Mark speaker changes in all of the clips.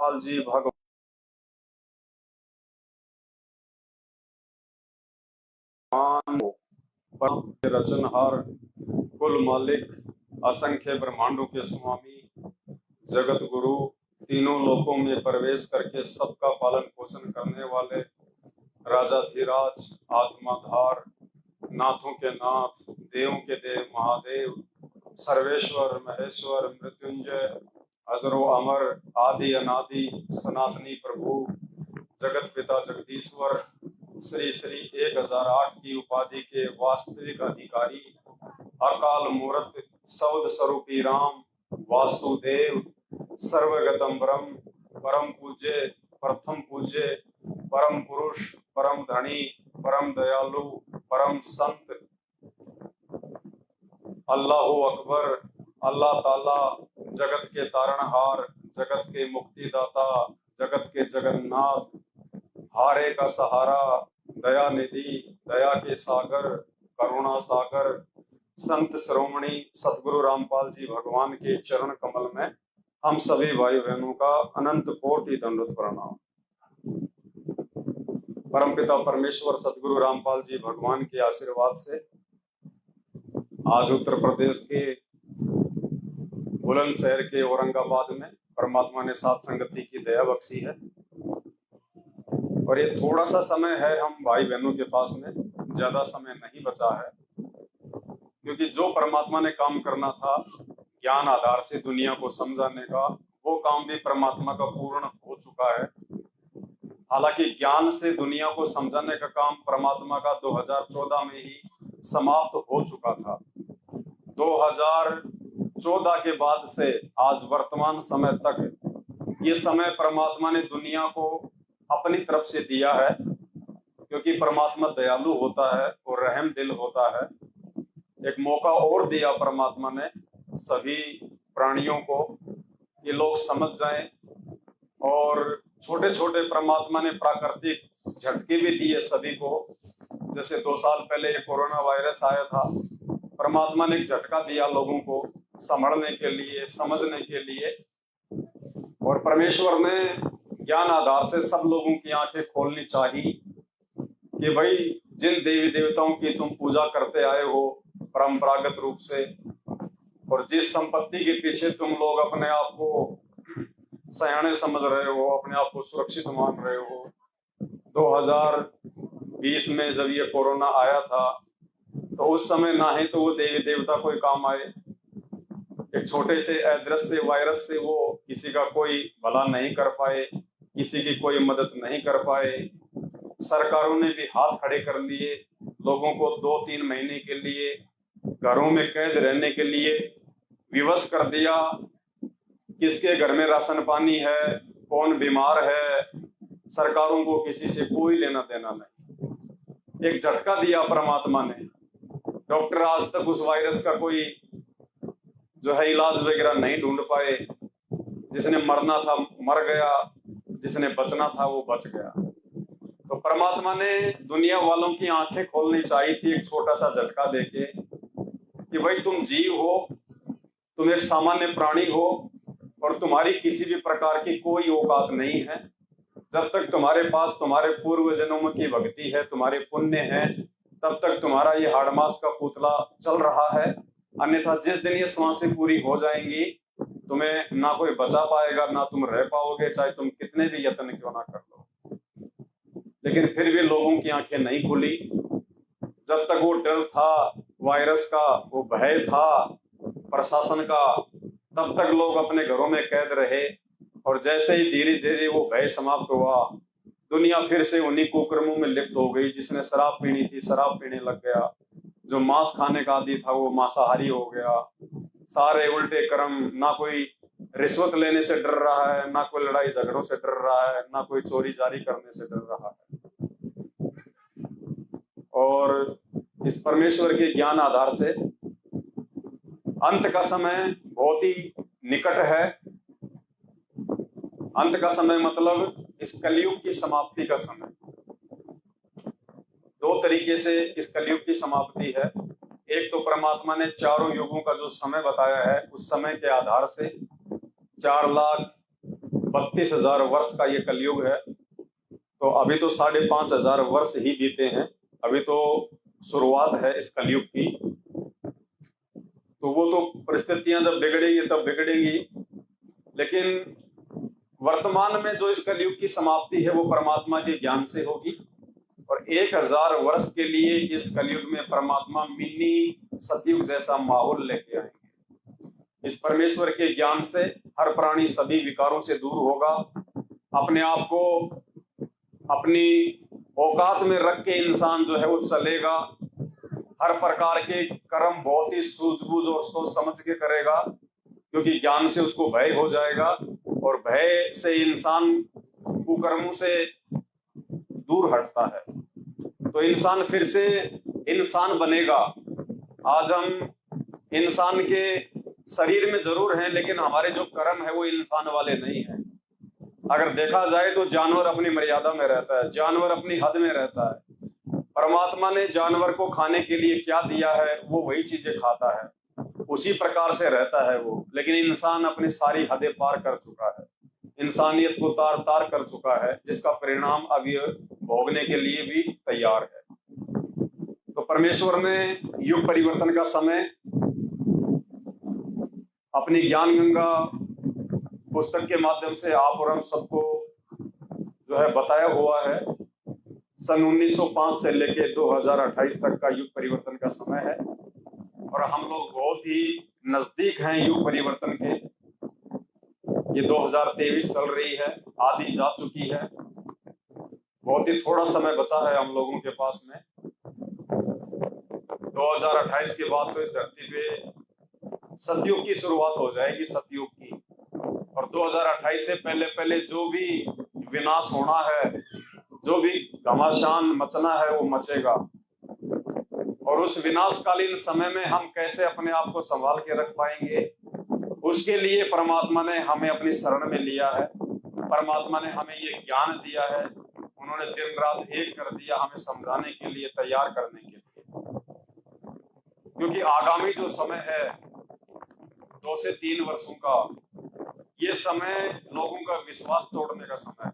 Speaker 1: पाल जी भगवान परम रचनहार, कुल मालिक, असंख्य ब्रह्मांडों के स्वामी, जगत गुरु, तीनों लोकों में प्रवेश करके सबका पालन पोषण करने वाले राजाधिराज, आत्माधार, नाथों के नाथ, देवों के देव महादेव, सर्वेश्वर महेश्वर मृत्युंजय, अजरो अमर, आदि अनादि, सनातनी प्रभु, जगत पिता जगदीश्वर, श्री श्री 1008 की उपाधि के वास्तविक अधिकारी, अकाल मूर्त सौद स्वरूपी राम, वासुदेव, सर्वगतम ब्रह्म, परम पूज्य, प्रथम पूज्य, परम पुरुष, परम धनी, परम दयालु, परम संत, अल्लाह अकबर, अल्लाह ताला, जगत के तारणहार, जगत के मुक्तिदाता, जगत के जगन्नाथ, हारे का सहारा, दया निधि, दया के सागर, करुणा सागर, संत श्रोमणी सतगुरु रामपाल जी भगवान के चरण कमल में हम सभी भाई बहनों का अनंत कोटि दंडवत प्रणाम। परमपिता परमेश्वर सतगुरु रामपाल जी भगवान के आशीर्वाद से आज उत्तर प्रदेश के बुलंदशहर के औरंगाबाद में परमात्मा ने साथ संगति की दया बख्शी है। और ये थोड़ा सा समय है हम भाई बहनों के पास में, ज्यादा समय नहीं बचा है, क्योंकि जो परमात्मा ने काम करना था ज्ञान आधार से दुनिया को समझाने का, वो काम भी परमात्मा का पूर्ण हो चुका है। हालांकि ज्ञान से दुनिया को समझाने का काम परमात्मा का 2014 में ही समाप्त हो चुका था। 2014 के बाद से आज वर्तमान समय तक ये समय परमात्मा ने दुनिया को अपनी तरफ से दिया है, क्योंकि परमात्मा दयालु होता है और रहम दिल होता है। एक मौका और दिया परमात्मा ने सभी प्राणियों को कि लोग समझ जाएं, और छोटे छोटे परमात्मा ने प्राकृतिक झटके भी दिए सभी को। जैसे 2 साल पहले ये कोरोना वायरस आया था, परमात्मा ने एक झटका दिया लोगों को संभलने के लिए, समझने के लिए। और परमेश्वर ने ज्ञान आधार से सब लोगों की आंखें खोलनी चाहिए कि भाई जिन देवी देवताओं की तुम पूजा करते आए हो परंपरागत रूप से, और जिस संपत्ति के पीछे तुम लोग अपने आप को सयाने समझ रहे हो, अपने आप को सुरक्षित मान रहे हो, 2020 में जब ये कोरोना आया था तो उस समय ना ही तो वो देवी देवता कोई काम आए, एक छोटे से अदृश्य वायरस से वो किसी का कोई भला नहीं कर पाए, किसी की कोई मदद नहीं कर पाए। सरकारों ने भी हाथ खड़े कर लिए, लोगों को 2-3 महीने के लिए घरों में कैद रहने के लिए विवश कर दिया। किसके घर में राशन पानी है, कौन बीमार है, सरकारों को किसी से कोई लेना देना नहीं। एक झटका दिया परमात्मा ने। डॉक्टर आज तक उस वायरस का कोई जो है इलाज वगैरह नहीं ढूंढ पाए। जिसने मरना था मर गया, जिसने बचना था वो बच गया। तो परमात्मा ने दुनिया वालों की आंखें खोलनी चाहिए थी एक छोटा सा झटका देके कि भाई तुम जीव हो, तुम एक सामान्य प्राणी हो, और तुम्हारी किसी भी प्रकार की कोई औकात नहीं है। जब तक तुम्हारे पास तुम्हारे पूर्व जन्मों की भक्ति है, तुम्हारे पुण्य है, तब तक तुम्हारा ये हाड़मास का पुतला चल रहा है। अन्यथा जिस दिन ये सांसें पूरी हो जाएंगी, तुम्हें ना कोई बचा पाएगा, ना तुम रह पाओगे, चाहे तुम कितने भी यत्न क्यों ना कर लो। लेकिन फिर भी लोगों की आंखें नहीं खुली। जब तक वो डर था वायरस का, वो भय था प्रशासन का, तब तक लोग अपने घरों में कैद रहे। और जैसे ही धीरे धीरे वो भय समाप्त हुआ, दुनिया फिर से उन्हीं कुकर्मों में लिप्त हो गई। जिसने शराब पीनी थी शराब पीने लग गया, जो मांस खाने का आदी था वो मांसाहारी हो गया। सारे उल्टे कर्म, ना कोई रिश्वत लेने से डर रहा है, ना कोई लड़ाई झगड़ों से डर रहा है, ना कोई चोरी जारी करने से डर रहा है। और इस परमेश्वर के ज्ञान आधार से अंत का समय बहुत ही निकट है। अंत का समय मतलब इस कलयुग की समाप्ति का समय। 2 तरीके से इस कलयुग की समाप्ति है। एक तो परमात्मा ने चारों युगों का जो समय बताया है, उस समय के आधार से 4,00,000 32,000 वर्ष का ये कलयुग है। तो अभी तो 5,500 वर्ष ही बीते हैं, अभी तो शुरुआत है इस कलयुग की। तो वो तो परिस्थितियां जब बिगड़ेंगी तब बिगड़ेंगी, लेकिन वर्तमान में जो इस कलयुग की समाप्ति है वो परमात्मा के ज्ञान से होगी। और 1,000 वर्ष के लिए इस कलयुग में परमात्मा मिनी सतयुग जैसा माहौल लेके आएंगे। इस परमेश्वर के ज्ञान से हर प्राणी सभी विकारों से दूर होगा, अपने आप को अपनी औकात में रख के इंसान जो है वो चलेगा। हर प्रकार के कर्म बहुत ही सूझबूझ और सोच समझ के करेगा, क्योंकि ज्ञान से उसको भय हो जाएगा और भय से इंसान कुकर्मों से दूर हटता है तो इंसान फिर से इंसान बनेगा। आज हम इंसान के शरीर में जरूर हैं, लेकिन हमारे जो कर्म है वो इंसान वाले नहीं है। अगर देखा जाए तो जानवर अपनी मर्यादा में रहता है, जानवर अपनी हद में रहता है। परमात्मा ने जानवर को खाने के लिए क्या दिया है वो वही चीजें खाता है, उसी प्रकार से रहता है वो। लेकिन इंसान अपनी सारी हदें पार कर चुका है, इंसानियत को तार तार कर चुका है, जिसका परिणाम अभी भोगने के लिए भी तैयार है। तो परमेश्वर ने युग परिवर्तन का समय अपनी ज्ञान गंगा पुस्तक के माध्यम से आप और हम सबको जो है बताया हुआ है। सन 1905 से लेके 2028 तक का युग परिवर्तन का समय है और हम लोग बहुत ही नजदीक हैं युग परिवर्तन के। ये 2023 चल रही है, आधी जा चुकी है, बहुत ही थोड़ा समय बचा है हम लोगों के पास में। 2028 के बाद तो इस धरती पे सतयुग की शुरुआत हो जाएगी, सतयुग की। और 2028 से पहले पहले जो भी विनाश होना है, जो भी घमासान मचना है वो मचेगा। और उस विनाशकालीन समय में हम कैसे अपने आप को संभाल के रख पाएंगे, उसके लिए परमात्मा ने हमें अपनी शरण में लिया है। परमात्मा ने हमें ये ज्ञान दिया है, उन्होंने दिन रात एक कर दिया हमें समझाने के लिए, तैयार करने के लिए। क्योंकि आगामी जो समय है 2 से 3 वर्षों का, ये समय लोगों का विश्वास तोड़ने का समय है।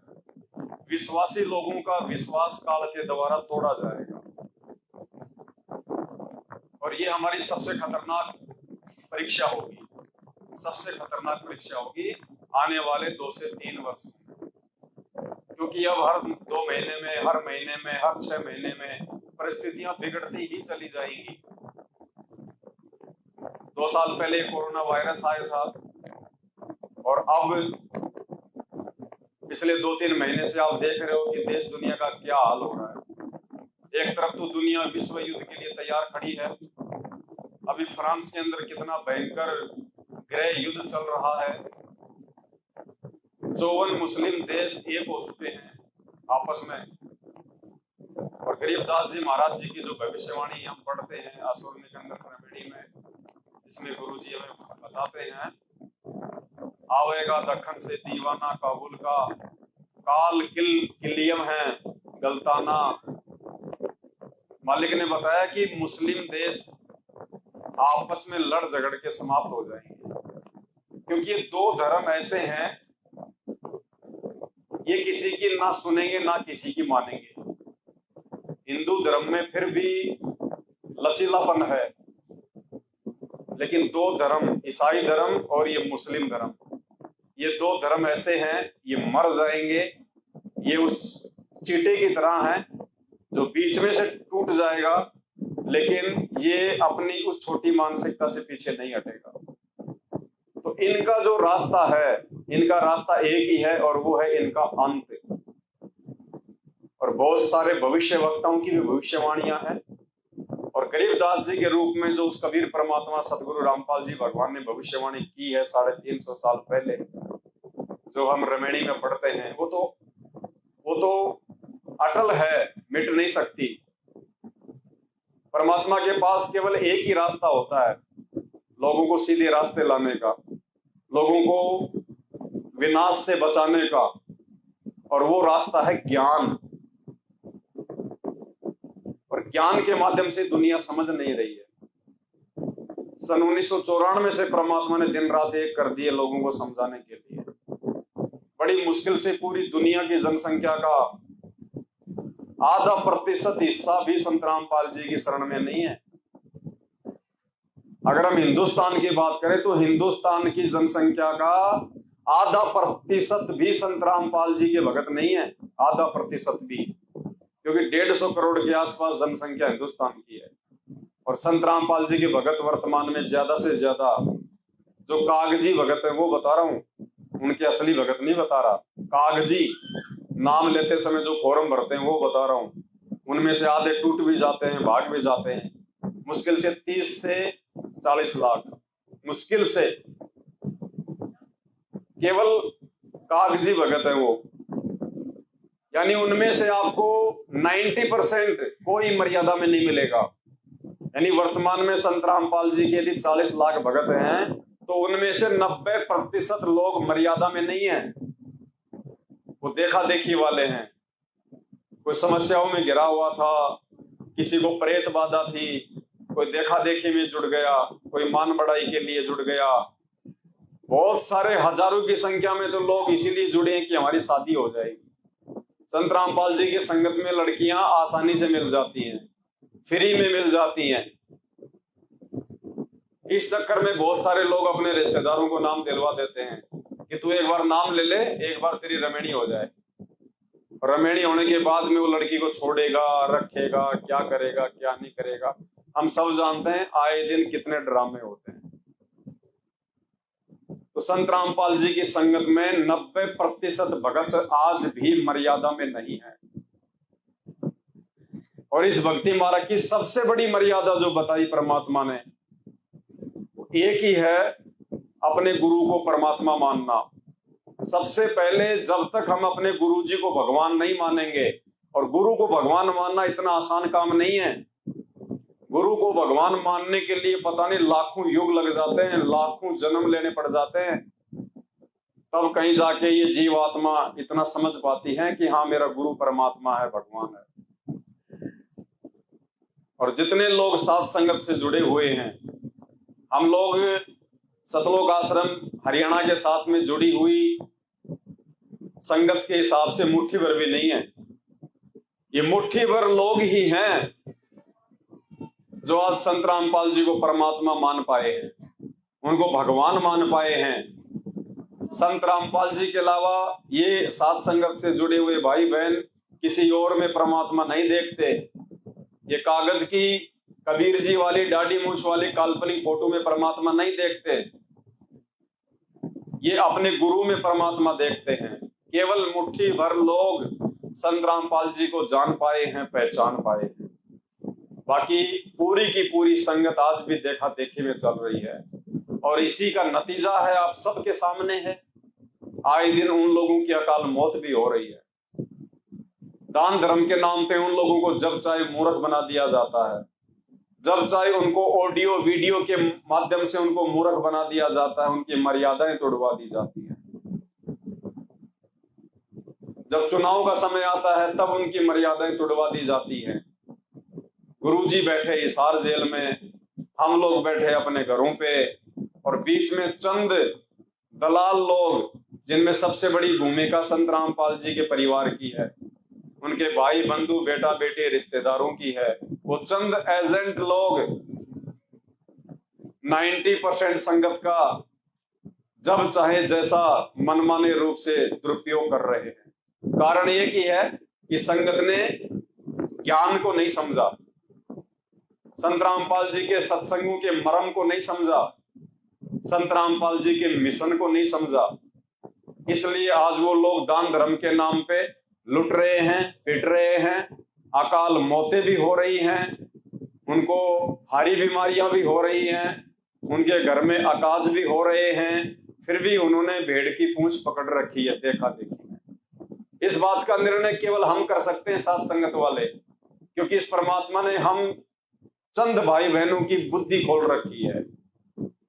Speaker 1: विश्वासी लोगों का विश्वास काल के द्वारा तोड़ा जाएगा और ये हमारी सबसे खतरनाक परीक्षा होगी, सबसे खतरनाक परीक्षा होगी आने वाले 2 से 3 वर्ष। क्योंकि अब हर 2 महीने में, हर महीने में, हर 6 महीने में परिस्थितियां बिगड़ती ही चली जाएंगी। 2 साल पहले कोरोना वायरस आया था और अब पिछले 2-3 महीने से आप देख रहे हो कि देश दुनिया का क्या हाल हो रहा है। एक तरफ तो दुनिया विश्व युद्ध के लिए तैयार खड़ी है, अभी फ्रांस के अंदर कितना भयंकर गृह युद्ध चल रहा है। 54 मुस्लिम देश एक हो चुके हैं आपस में। और गरीबदास जी महाराज जी की जो भविष्यवाणी हम पढ़ते हैं असुर निकंदन प्रमेडी में, इसमें गुरु जी हमें बताते हैं, आवेगा दखन से दीवाना काबुल का, काल किलियम है गलताना। मालिक ने बताया कि मुस्लिम देश आपस में लड़ झगड़ के समाप्त हो जाएंगे, क्योंकि ये 2 धर्म ऐसे हैं, ये किसी की ना सुनेंगे ना किसी की मानेंगे। हिंदू धर्म में फिर भी लचीलापन है, लेकिन 2 धर्म, ईसाई धर्म और ये मुस्लिम धर्म, ये 2 धर्म ऐसे हैं, ये मर जाएंगे। ये उस चींटे की तरह है जो बीच में से टूट जाएगा, लेकिन ये अपनी उस छोटी मानसिकता से पीछे नहीं हटेगा। तो इनका जो रास्ता है, इनका रास्ता एक ही है और वो है इनका अंत। और बहुत सारे भविष्य वक्ताओं की भी भविष्यवाणियां हैं और गरीबदास जी के रूप में जो उस कबीर परमात्मा सतगुरु रामपाल जी भगवान ने भविष्यवाणी की है 350 साल पहले, जो हम रमेणी में पढ़ते हैं, वो तो अटल है, मिट नहीं सकती। परमात्मा के पास केवल एक ही रास्ता होता है, लोगों को सीधे रास्ते लाने का, लोगों को विनाश से बचाने का, और वो रास्ता है ज्ञान। और ज्ञान के माध्यम से दुनिया समझ नहीं रही है। सन 1994 से परमात्मा ने दिन रात एक कर दिए लोगों को समझाने के लिए, बड़ी मुश्किल से पूरी दुनिया की जनसंख्या का आधा प्रतिशत हिस्सा भी संत रामपाल जी की शरण में नहीं है। अगर हम हिंदुस्तान की बात करें तो हिंदुस्तान की जनसंख्या का आधा प्रतिशत भी संत रामपाल जी के भगत नहीं है, आधा प्रतिशत भी, क्योंकि 150 करोड़ के आसपास जनसंख्या हिंदुस्तान की है। और संत रामपाल जी के भगत वर्तमान में ज्यादा से ज्यादा जो कागजी भगत है वो बता रहा हूं, उनके असली भगत नहीं बता रहा। कागजी नाम लेते समय जो फॉर्म भरते हैं वो बता रहा हूं, उनमें से आधे टूट भी जाते हैं, भाग भी जाते हैं। मुश्किल से 30 से 40 लाख मुश्किल से केवल कागजी भगत है वो। यानी उनमें से आपको 90% कोई मर्यादा में नहीं मिलेगा। यानी वर्तमान में संत रामपाल जी के यदि 40 लाख भगत हैं तो उनमें से 90% लोग मर्यादा में नहीं है, वो देखा देखी वाले हैं। कोई समस्याओं में घिरा हुआ था, किसी को प्रेत बाधा थी, कोई देखा देखी में जुड़ गया, कोई मान बढ़ाई के लिए जुड़ गया। बहुत सारे हजारों की संख्या में तो लोग इसीलिए जुड़े हैं कि हमारी शादी हो जाएगी। संत रामपाल जी की संगत में लड़कियां आसानी से मिल जाती हैं, फ्री में मिल जाती हैं। इस चक्कर में बहुत सारे लोग अपने रिश्तेदारों को नाम दिलवा देते हैं कि तू एक बार नाम ले ले, एक बार तेरी रमेणी हो जाए। रमेणी होने के बाद में वो लड़की को छोड़ेगा, रखेगा, क्या करेगा क्या नहीं करेगा। हम सब जानते हैं आए दिन कितने ड्रामे होते हैं। तो संत रामपाल जी की संगत में 90% भगत आज भी मर्यादा में नहीं है। और इस भक्ति मार्ग की सबसे बड़ी मर्यादा जो बताई परमात्मा ने, एक ही है, अपने गुरु को परमात्मा मानना। सबसे पहले जब तक हम अपने गुरु जी को भगवान नहीं मानेंगे, और गुरु को भगवान मानना इतना आसान काम नहीं है। गुरु को भगवान मानने के लिए पता नहीं लाखों युग लग जाते हैं, लाखों जन्म लेने पड़ जाते हैं, तब कहीं जाके ये जीव आत्मा इतना समझ पाती है कि हाँ मेरा गुरु परमात्मा है, भगवान है। और जितने लोग साध संगत से जुड़े हुए हैं, हम लोग सतलोक आश्रम हरियाणा के साथ में जुड़ी हुई संगत के हिसाब से मुट्ठी भर भी नहीं है। ये मुट्ठी भर लोग ही हैं जो आज संत रामपाल जी को परमात्मा मान पाए हैं, उनको भगवान मान पाए हैं। संत रामपाल जी के अलावा ये साध संगत से जुड़े हुए भाई बहन किसी और में परमात्मा नहीं देखते। ये कागज की कबीर जी वाली दाढ़ी मूंछ वाली काल्पनिक फोटो में परमात्मा नहीं देखते, ये अपने गुरु में परमात्मा देखते हैं। केवल मुट्ठी भर लोग संत रामपाल जी को जान पाए हैं, पहचान पाए हैं। बाकी पूरी की पूरी संगत आज भी देखा देखी में चल रही है, और इसी का नतीजा है आप सबके सामने है। आए दिन उन लोगों की अकाल मौत भी हो रही है। दान धर्म के नाम पे उन लोगों को जब चाहे मूर्ख बना दिया जाता है, जब चाहे उनको ऑडियो वीडियो के माध्यम से उनको मूर्ख बना दिया जाता है, उनकी मर्यादाएं तोड़वा दी जाती है। जब चुनाव का समय आता है तब उनकी मर्यादाएं तोड़वा दी जाती हैं। गुरुजी बैठे हिसार जेल में, हम लोग बैठे अपने घरों पे, और बीच में चंद दलाल लोग जिनमें सबसे बड़ी भूमिका संत रामपाल जी के परिवार की है, उनके भाई बंधु बेटा बेटे रिश्तेदारों की है। वो चंद एजेंट लोग 90% संगत का जब चाहे जैसा मनमाने रूप से दुरुपयोग कर रहे हैं। कारण ये की है कि संगत ने ज्ञान को नहीं समझा, संत रामपाल जी के सत्संगों के मर्म को नहीं समझा, संत रामपाल जी के मिशन को नहीं समझा। इसलिए आज वो लोग दान धर्म के नाम पे लुट रहे हैं, पिट रहे हैं, अकाल मौतें भी हो रही हैं, उनको हारी बीमारियां भी हो रही हैं, उनके घर में अकाज भी हो रहे हैं, फिर भी उन्होंने भेड़ की पूंछ पकड़ रखी है देखा देखी में। इस बात का निर्णय केवल हम कर सकते हैं साध संगत वाले, क्योंकि इस परमात्मा ने हम चंद भाई बहनों की बुद्धि खोल रखी है।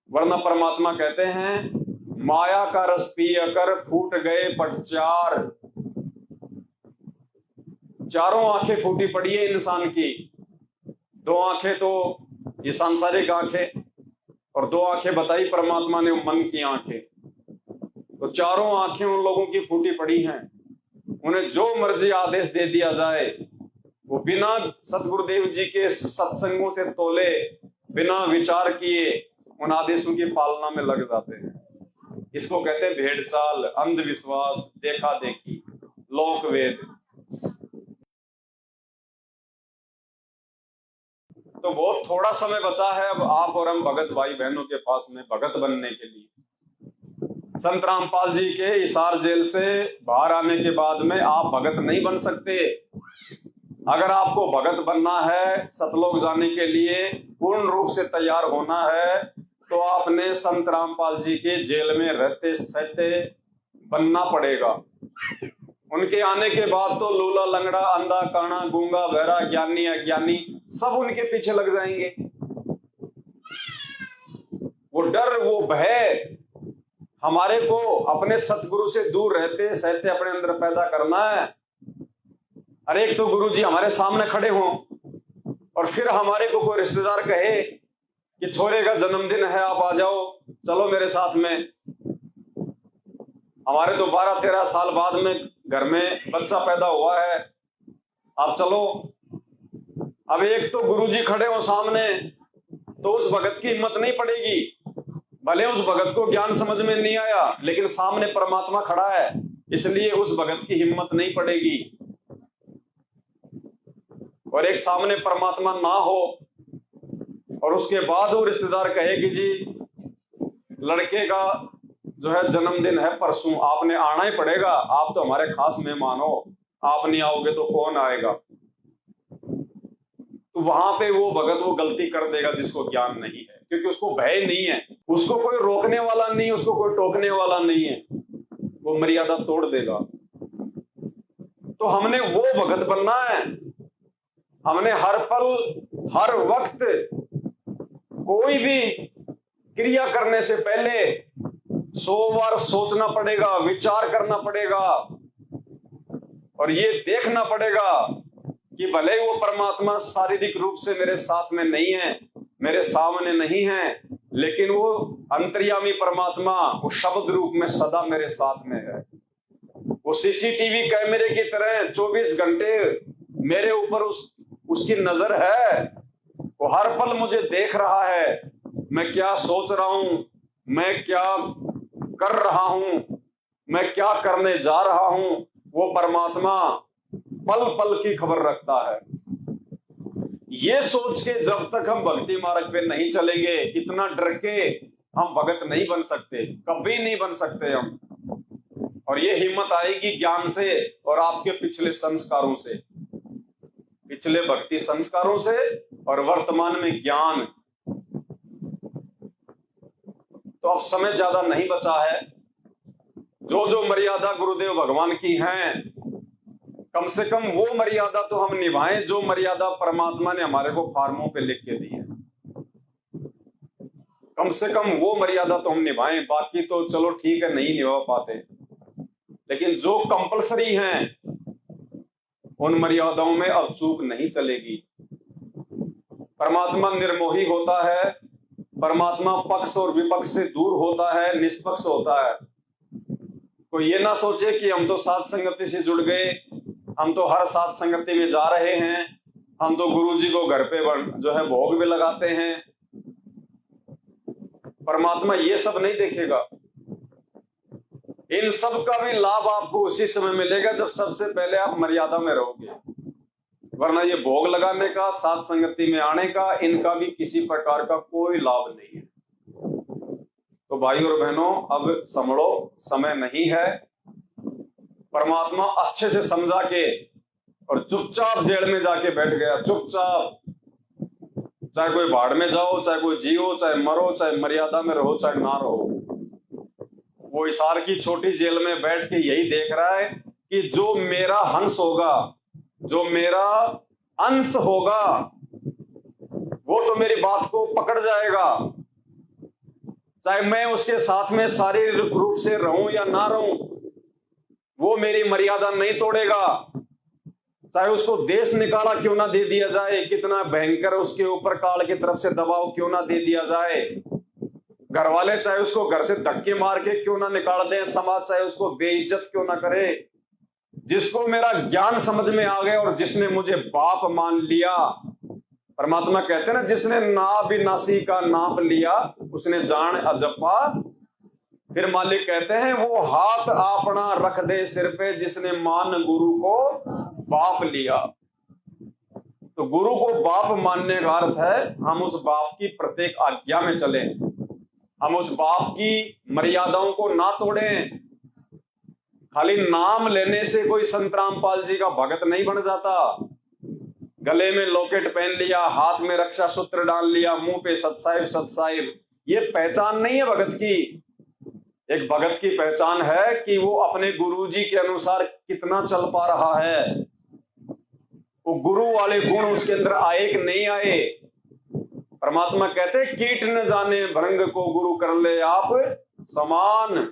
Speaker 1: वरना परमात्मा कहते हैं माया का रस पी कर फूट गए पट चार। चारों आंखें फूटी पड़ी है इंसान की। दो आंखें तो ये सांसारिक आंखें, और दो आंखें बताई परमात्मा ने मन की आंखें। तो चारों आंखें उन लोगों की फूटी पड़ी हैं। उन्हें जो मर्जी आदेश दे दिया जाए, वो बिना सतगुरुदेव जी के सत्संगों से तोले, बिना विचार किए उन आदेशों की पालना में लग जाते हैं। इसको कहते हैं भेड़ चाल, अंधविश्वास, देखा देखी, लोक वेद। तो बहुत थोड़ा समय बचा है अब आप और हम भगत भाई बहनों के पास में भगत बनने के लिए। संत रामपाल जी के हिसार जेल से बाहर आने के बाद में आप भगत नहीं बन सकते। अगर आपको भगत बनना है, सतलोक जाने के लिए पूर्ण रूप से तैयार होना है, तो आपने संत रामपाल जी के जेल में रहते सहते बनना पड़ेगा। उनके आने के बाद तो लूला लंगड़ा, अंधा काना, गूंगा बहरा, ज्ञानी अज्ञानी सब उनके पीछे लग जाएंगे। वो डर, वो भय हमारे को अपने सतगुरु से दूर रहते सहते अपने अंदर पैदा करना है। अरे एक तो गुरु जी हमारे सामने खड़े हों और फिर हमारे को कोई रिश्तेदार कहे कि छोरे का जन्मदिन है, आप आ जाओ, चलो मेरे साथ में। हमारे तो 12-13 साल बाद में घर में बच्चा पैदा हुआ है, आप चलो। अब एक तो गुरुजी खड़े हो सामने, तो उस भगत की हिम्मत नहीं पड़ेगी। भले उस भगत को ज्ञान समझ में नहीं आया, लेकिन सामने परमात्मा खड़ा है, इसलिए उस भगत की हिम्मत नहीं पड़ेगी। और एक सामने परमात्मा ना हो और उसके बाद वो रिश्तेदार कहे कि जी लड़के का जो है जन्मदिन है परसों, आपने आना ही पड़ेगा, आप तो हमारे खास मेहमान हो, आप नहीं आओगे तो कौन आएगा। तो वहां पे वो भगत वो गलती कर देगा जिसको ज्ञान नहीं है, क्योंकि उसको भय नहीं है, उसको कोई रोकने वाला नहीं है, उसको कोई टोकने वाला नहीं है, वो मर्यादा तोड़ देगा। तो हमने वो भगत बनना है। हमने हर पल हर वक्त कोई भी क्रिया करने से पहले 100 बार सोचना पड़ेगा, विचार करना पड़ेगा और ये देखना पड़ेगा कि भले वो परमात्मा शारीरिक रूप से मेरे साथ में नहीं है, मेरे सामने नहीं है, लेकिन वो अंतर्यामी परमात्मा वो शब्द रूप में सदा मेरे साथ में है। वो सीसीटीवी कैमरे की तरह 24 घंटे मेरे ऊपर उसकी नजर है। वो हर पल मुझे देख रहा है, मैं क्या सोच रहा हूं, मैं क्या कर रहा हूं, मैं क्या करने जा रहा हूं, वो परमात्मा पल पल की खबर रखता है। ये सोच के जब तक हम भक्ति मार्ग पे नहीं चलेंगे, इतना डर के हम भगत नहीं बन सकते, कभी नहीं बन सकते हम। और ये हिम्मत आएगी ज्ञान से और आपके पिछले संस्कारों से, पिछले भक्ति संस्कारों से और वर्तमान में ज्ञान। तो अब समय ज्यादा नहीं बचा है। जो जो मर्यादा गुरुदेव भगवान की हैं, कम से कम वो मर्यादा तो हम निभाएं जो मर्यादा परमात्मा ने हमारे को फार्मों पे लिख के दी है। कम से कम वो मर्यादा तो हम निभाएं, बाकी तो चलो ठीक है नहीं निभा पाते, लेकिन जो कंपलसरी हैं उन मर्यादाओं में अब चूक नहीं चलेगी। परमात्मा निर्मोही होता है, परमात्मा पक्ष और विपक्ष से दूर होता है, निष्पक्ष होता है। कोई ये ना सोचे कि हम तो साथ संगति से जुड़ गए, हम तो हर साथ संगति में जा रहे हैं, हम तो गुरु जी को घर पे जो है भोग भी लगाते हैं। परमात्मा ये सब नहीं देखेगा। इन सब का भी लाभ आपको उसी समय मिलेगा जब सबसे पहले आप मर्यादा में रहोगे, वरना ये भोग लगाने का, साथ संगति में आने का, इनका भी किसी प्रकार का कोई लाभ नहीं है। तो भाई और बहनों, अब संभलो, समय नहीं है। परमात्मा अच्छे से समझा के और चुपचाप जेल में जाके बैठ गया, चुपचाप। चाहे कोई भाड़ में जाओ, चाहे कोई जियो, चाहे मरो, चाहे मर्यादा में रहो, चाहे ना रहो। वो हिसार की छोटी जेल में बैठ के यही देख रहा है कि जो मेरा हंस होगा, जो मेरा अंश होगा, वो तो मेरी बात को पकड़ जाएगा। चाहे मैं उसके साथ में शारीरिक रूप से रहूं या ना रहूं, वो मेरी मर्यादा नहीं तोड़ेगा। चाहे उसको देश निकाला क्यों ना दे दिया जाए, कितना भयंकर उसके ऊपर काल की तरफ से दबाव क्यों ना दे दिया जाए, घर वाले चाहे उसको घर से धक्के मार के क्यों ना निकाल दें, समाज चाहे उसको बेइज्जत क्यों ना करे, जिसको मेरा ज्ञान समझ में आ गया और जिसने मुझे बाप मान लिया, परमात्मा कहते हैं ना, जिसने नासी का नाप लिया उसने जान अजपा। फिर मालिक कहते हैं वो हाथ अपना रख दे सिर पे जिसने मान गुरु को बाप लिया। तो गुरु को बाप मानने का अर्थ है हम उस बाप की प्रत्येक आज्ञा में चलें, हम उस बाप की मर्यादाओं को ना तोड़ें। खाली नाम लेने से कोई संत रामपाल जी का भगत नहीं बन जाता। गले में लॉकेट पहन लिया, हाथ में रक्षा सूत्र डाल लिया, मुंह पे सतसाहिब, ये पहचान नहीं है भगत की। एक भगत की पहचान है कि वो अपने गुरुजी के अनुसार कितना चल पा रहा है, वो गुरु वाले गुण उसके अंदर आए कि नहीं आए। परमात्मा कहते कीट न जाने भृंग को गुरु कर ले आप समान,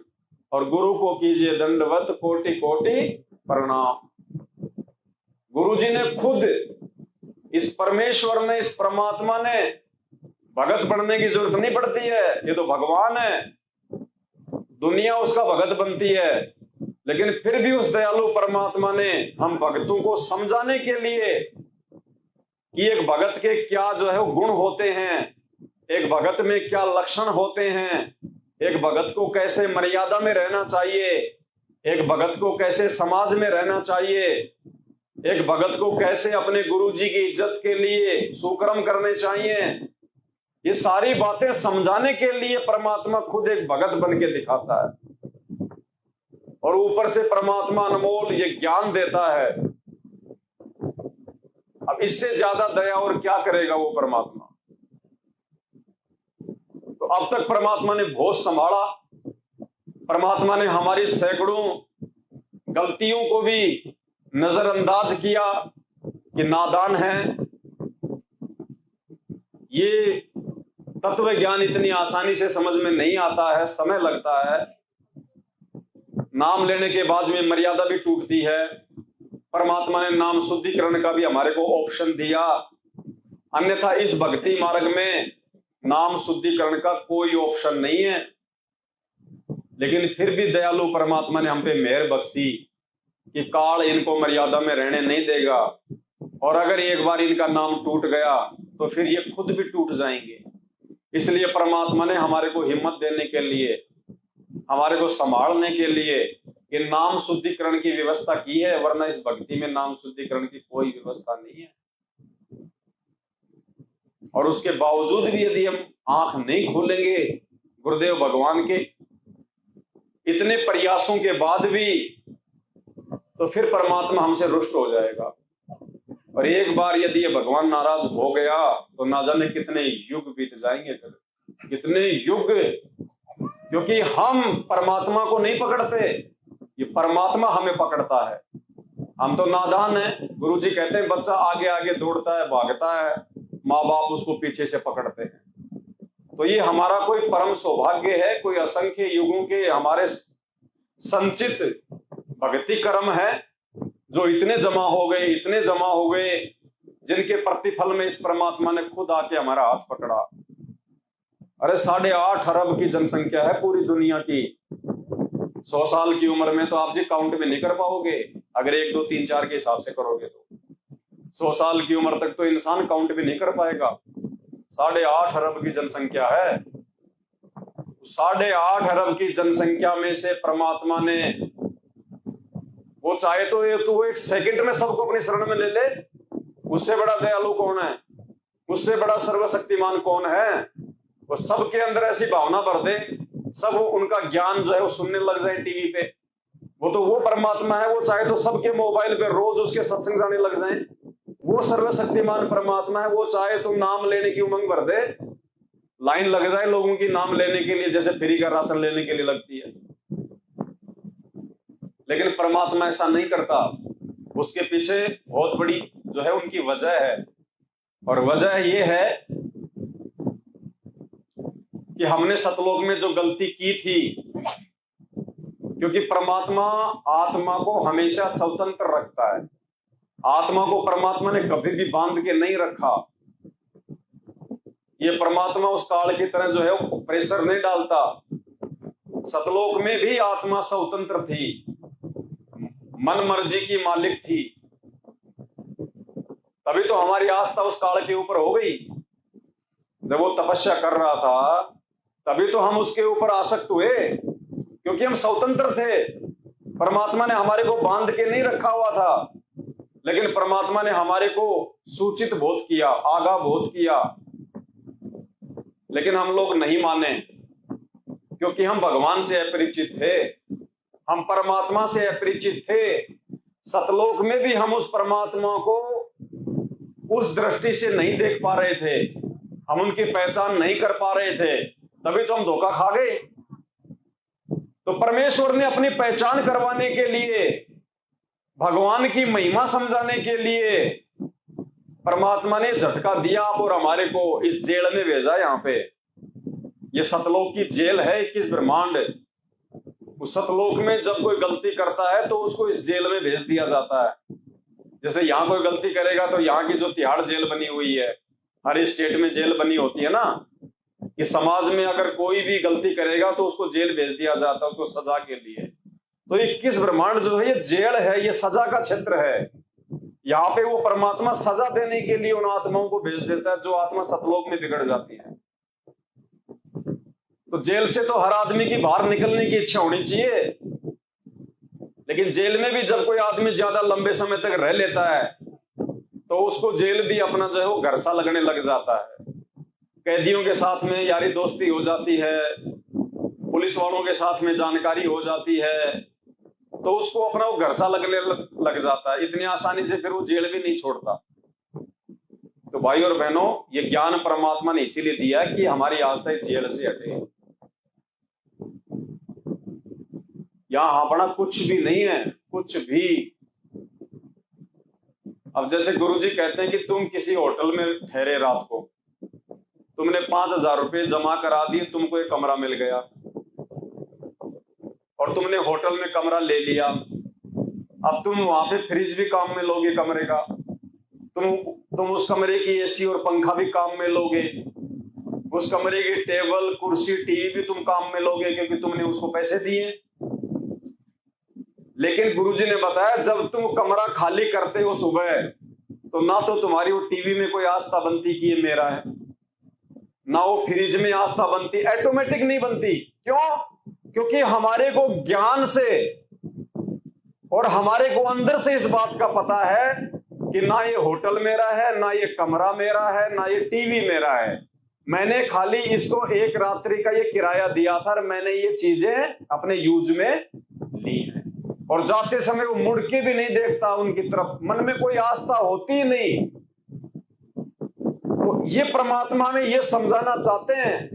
Speaker 1: और गुरु को कीजिए दंडवत कोटि कोटि प्रणाम। गुरु जी ने खुद, इस परमेश्वर ने, इस परमात्मा ने, भगत बनने की जरूरत नहीं पड़ती है, ये तो भगवान है, दुनिया उसका भगत बनती है। लेकिन फिर भी उस दयालु परमात्मा ने हम भक्तों को समझाने के लिए कि एक भगत के क्या जो है वो गुण होते हैं, एक भगत में क्या लक्षण होते हैं, एक भगत को कैसे मर्यादा में रहना चाहिए, एक भगत को कैसे समाज में रहना चाहिए, एक भगत को कैसे अपने गुरु जी की इज्जत के लिए सुकर्म करने चाहिए, ये सारी बातें समझाने के लिए परमात्मा खुद एक भगत बन के दिखाता है। और ऊपर से परमात्मा अनमोल ये ज्ञान देता है। अब इससे ज्यादा दया और क्या करेगा वो परमात्मा। तो अब तक परमात्मा ने बहुत संभाला, परमात्मा ने हमारी सैकड़ों गलतियों को भी नजरअंदाज किया कि नादान है। ये तत्व ज्ञान इतनी आसानी से समझ में नहीं आता है, समय लगता है। नाम लेने के बाद में मर्यादा भी टूटती है। परमात्मा ने नाम शुद्धिकरण का भी हमारे को ऑप्शन दिया, अन्यथा इस भक्ति मार्ग में नाम शुद्धिकरण का कोई ऑप्शन नहीं है। लेकिन फिर भी दयालु परमात्मा ने हम पे मेहर बख्शी कि काल इनको मर्यादा में रहने नहीं देगा, और अगर एक बार इनका नाम टूट गया तो फिर ये खुद भी टूट जाएंगे। इसलिए परमात्मा ने हमारे को हिम्मत देने के लिए, हमारे को संभालने के लिए ये नाम शुद्धिकरण की व्यवस्था की है, वरना इस भक्ति में नाम शुद्धिकरण की कोई व्यवस्था नहीं है। और उसके बावजूद भी यदि हम आंख नहीं खोलेंगे गुरुदेव भगवान के इतने प्रयासों के बाद भी, तो फिर परमात्मा हमसे रुष्ट हो जाएगा। और एक बार यदि ये भगवान नाराज हो गया तो ना जाने कितने युग बीत जाएंगे, फिर कितने युग, क्योंकि हम परमात्मा को नहीं पकड़ते, ये परमात्मा हमें पकड़ता है। हम तो नादान हैं। गुरुजी कहते हैं बच्चा आगे आगे दौड़ता है, भागता है, माँ बाप उसको पीछे से पकड़ते हैं। तो ये हमारा कोई परम सौभाग्य है, कोई असंख्य युगों के हमारे संचित भक्ति कर्म है जो इतने जमा हो गए, इतने जमा हो गए, जिनके प्रतिफल में इस परमात्मा ने खुद आके हमारा हाथ पकड़ा। अरे 8.5 अरब की जनसंख्या है पूरी दुनिया की। 100 साल की उम्र में तो आप जी काउंट में नहीं कर पाओगे, अगर 1 2 3 4 के हिसाब से करोगे तो 100 साल की उम्र तक तो इंसान काउंट भी नहीं कर पाएगा। 8.5 अरब की जनसंख्या है। 8.5 अरब की जनसंख्या में से परमात्मा ने, वो चाहे तो ये तो 1 सेकंड में सबको अपनी शरण में ले ले। उससे बड़ा दयालु कौन है, उससे बड़ा सर्वशक्तिमान कौन है। वो सबके अंदर ऐसी भावना भर दे, सब उनका ज्ञान जो है वो सुनने लग जाए टीवी पे। वो परमात्मा है, वो चाहे तो सबके मोबाइल पे रोज उसके सत्संग जाने लग जाए। वो सर्वशक्तिमान परमात्मा है, वो चाहे तो नाम लेने की उमंग भर दे, लाइन लग जाए लोगों की नाम लेने के लिए, जैसे फ्री का राशन लेने के लिए लगती है। लेकिन परमात्मा ऐसा नहीं करता। उसके पीछे बहुत बड़ी जो है उनकी वजह है, और वजह ये है कि हमने सतलोक में जो गलती की थी, क्योंकि परमात्मा आत्मा को हमेशा स्वतंत्र रखता है। आत्मा को परमात्मा ने कभी भी बांध के नहीं रखा। ये परमात्मा उस काल की तरह जो है प्रेशर नहीं डालता। सतलोक में भी आत्मा स्वतंत्र थी, मन मर्जी की मालिक थी। तभी तो हमारी आस्था उस काल के ऊपर हो गई। जब वो तपस्या कर रहा था तभी तो हम उसके ऊपर आसक्त हुए, क्योंकि हम स्वतंत्र थे। परमात्मा ने हमारे को बांध के नहीं रखा हुआ था, लेकिन परमात्मा ने हमारे को सूचित बहुत किया, आगाह बहुत किया। लेकिन हम लोग नहीं माने, क्योंकि हम भगवान से अपरिचित थे, हम परमात्मा से अपरिचित थे। सतलोक में भी हम उस परमात्मा को उस दृष्टि से नहीं देख पा रहे थे, हम उनकी पहचान नहीं कर पा रहे थे, तभी तो हम धोखा खा गए। तो परमेश्वर ने अपनी पहचान करवाने के लिए, भगवान की महिमा समझाने के लिए परमात्मा ने झटका दिया और हमारे को इस जेल में भेजा। यहाँ पे ये सतलोक की जेल है, 21 ब्रह्मांड। उस सतलोक में जब कोई गलती करता है तो उसको इस जेल में भेज दिया जाता है। जैसे यहाँ कोई गलती करेगा तो यहाँ की जो तिहाड़ जेल बनी हुई है, हर स्टेट में जेल बनी होती है ना, कि समाज में अगर कोई भी गलती करेगा तो उसको जेल भेज दिया जाता है, उसको सजा के लिए। तो 21 ब्रह्मांड जो है ये जेल है, ये सजा का क्षेत्र है। यहाँ पे वो परमात्मा सजा देने के लिए उन आत्माओं को भेज देता है जो आत्मा सतलोक में बिगड़ जाती है। तो जेल से तो हर आदमी की बाहर निकलने की इच्छा होनी चाहिए, लेकिन जेल में भी जब कोई आदमी ज्यादा लंबे समय तक रह लेता है तो उसको जेल भी अपना जो है वो घर सा लगने लग जाता है। कैदियों के साथ में यारी दोस्ती हो जाती है, पुलिस वालों के साथ में जानकारी हो जाती है, तो उसको अपना वो घर सा लगने लग जाता है। इतनी आसानी से फिर वो जेल भी नहीं छोड़ता। तो भाई और बहनों, ये ज्ञान परमात्मा ने इसीलिए दिया कि हमारी आस्था इस जेल से हटे। यहां हाँपना कुछ भी नहीं है, कुछ भी। अब जैसे गुरुजी कहते हैं कि तुम किसी होटल में ठहरे, रात को तुमने 5,000 रुपये जमा करा दिए, तुमको एक कमरा मिल गया और तुमने होटल में कमरा ले लिया। अब तुम वहां पे फ्रिज भी काम में लोगे कमरे का, तुम उस कमरे की एसी और पंखा भी काम में लोगे, उस कमरे की टेबल कुर्सी टीवी भी तुम काम में लोगे, क्योंकि तुमने उसको पैसे दिए। लेकिन गुरुजी ने बताया जब तुम कमरा खाली करते हो सुबह, तो ना तो तुम्हारी वो टीवी में कोई आस्था बनती कि ये मेरा है, ना वो फ्रिज में आस्था बनती, ऑटोमेटिक नहीं बनती। क्यों? क्योंकि हमारे को ज्ञान से और हमारे को अंदर से इस बात का पता है कि ना ये होटल मेरा है, ना ये कमरा मेरा है, ना ये टीवी मेरा है। मैंने खाली इसको एक रात्रि का ये किराया दिया था और मैंने ये चीजें अपने यूज में ली है। और जाते समय वो मुड़ के भी नहीं देखता उनकी तरफ, मन में कोई आस्था होती ही नहीं। तो ये परमात्मा में ये समझाना चाहते हैं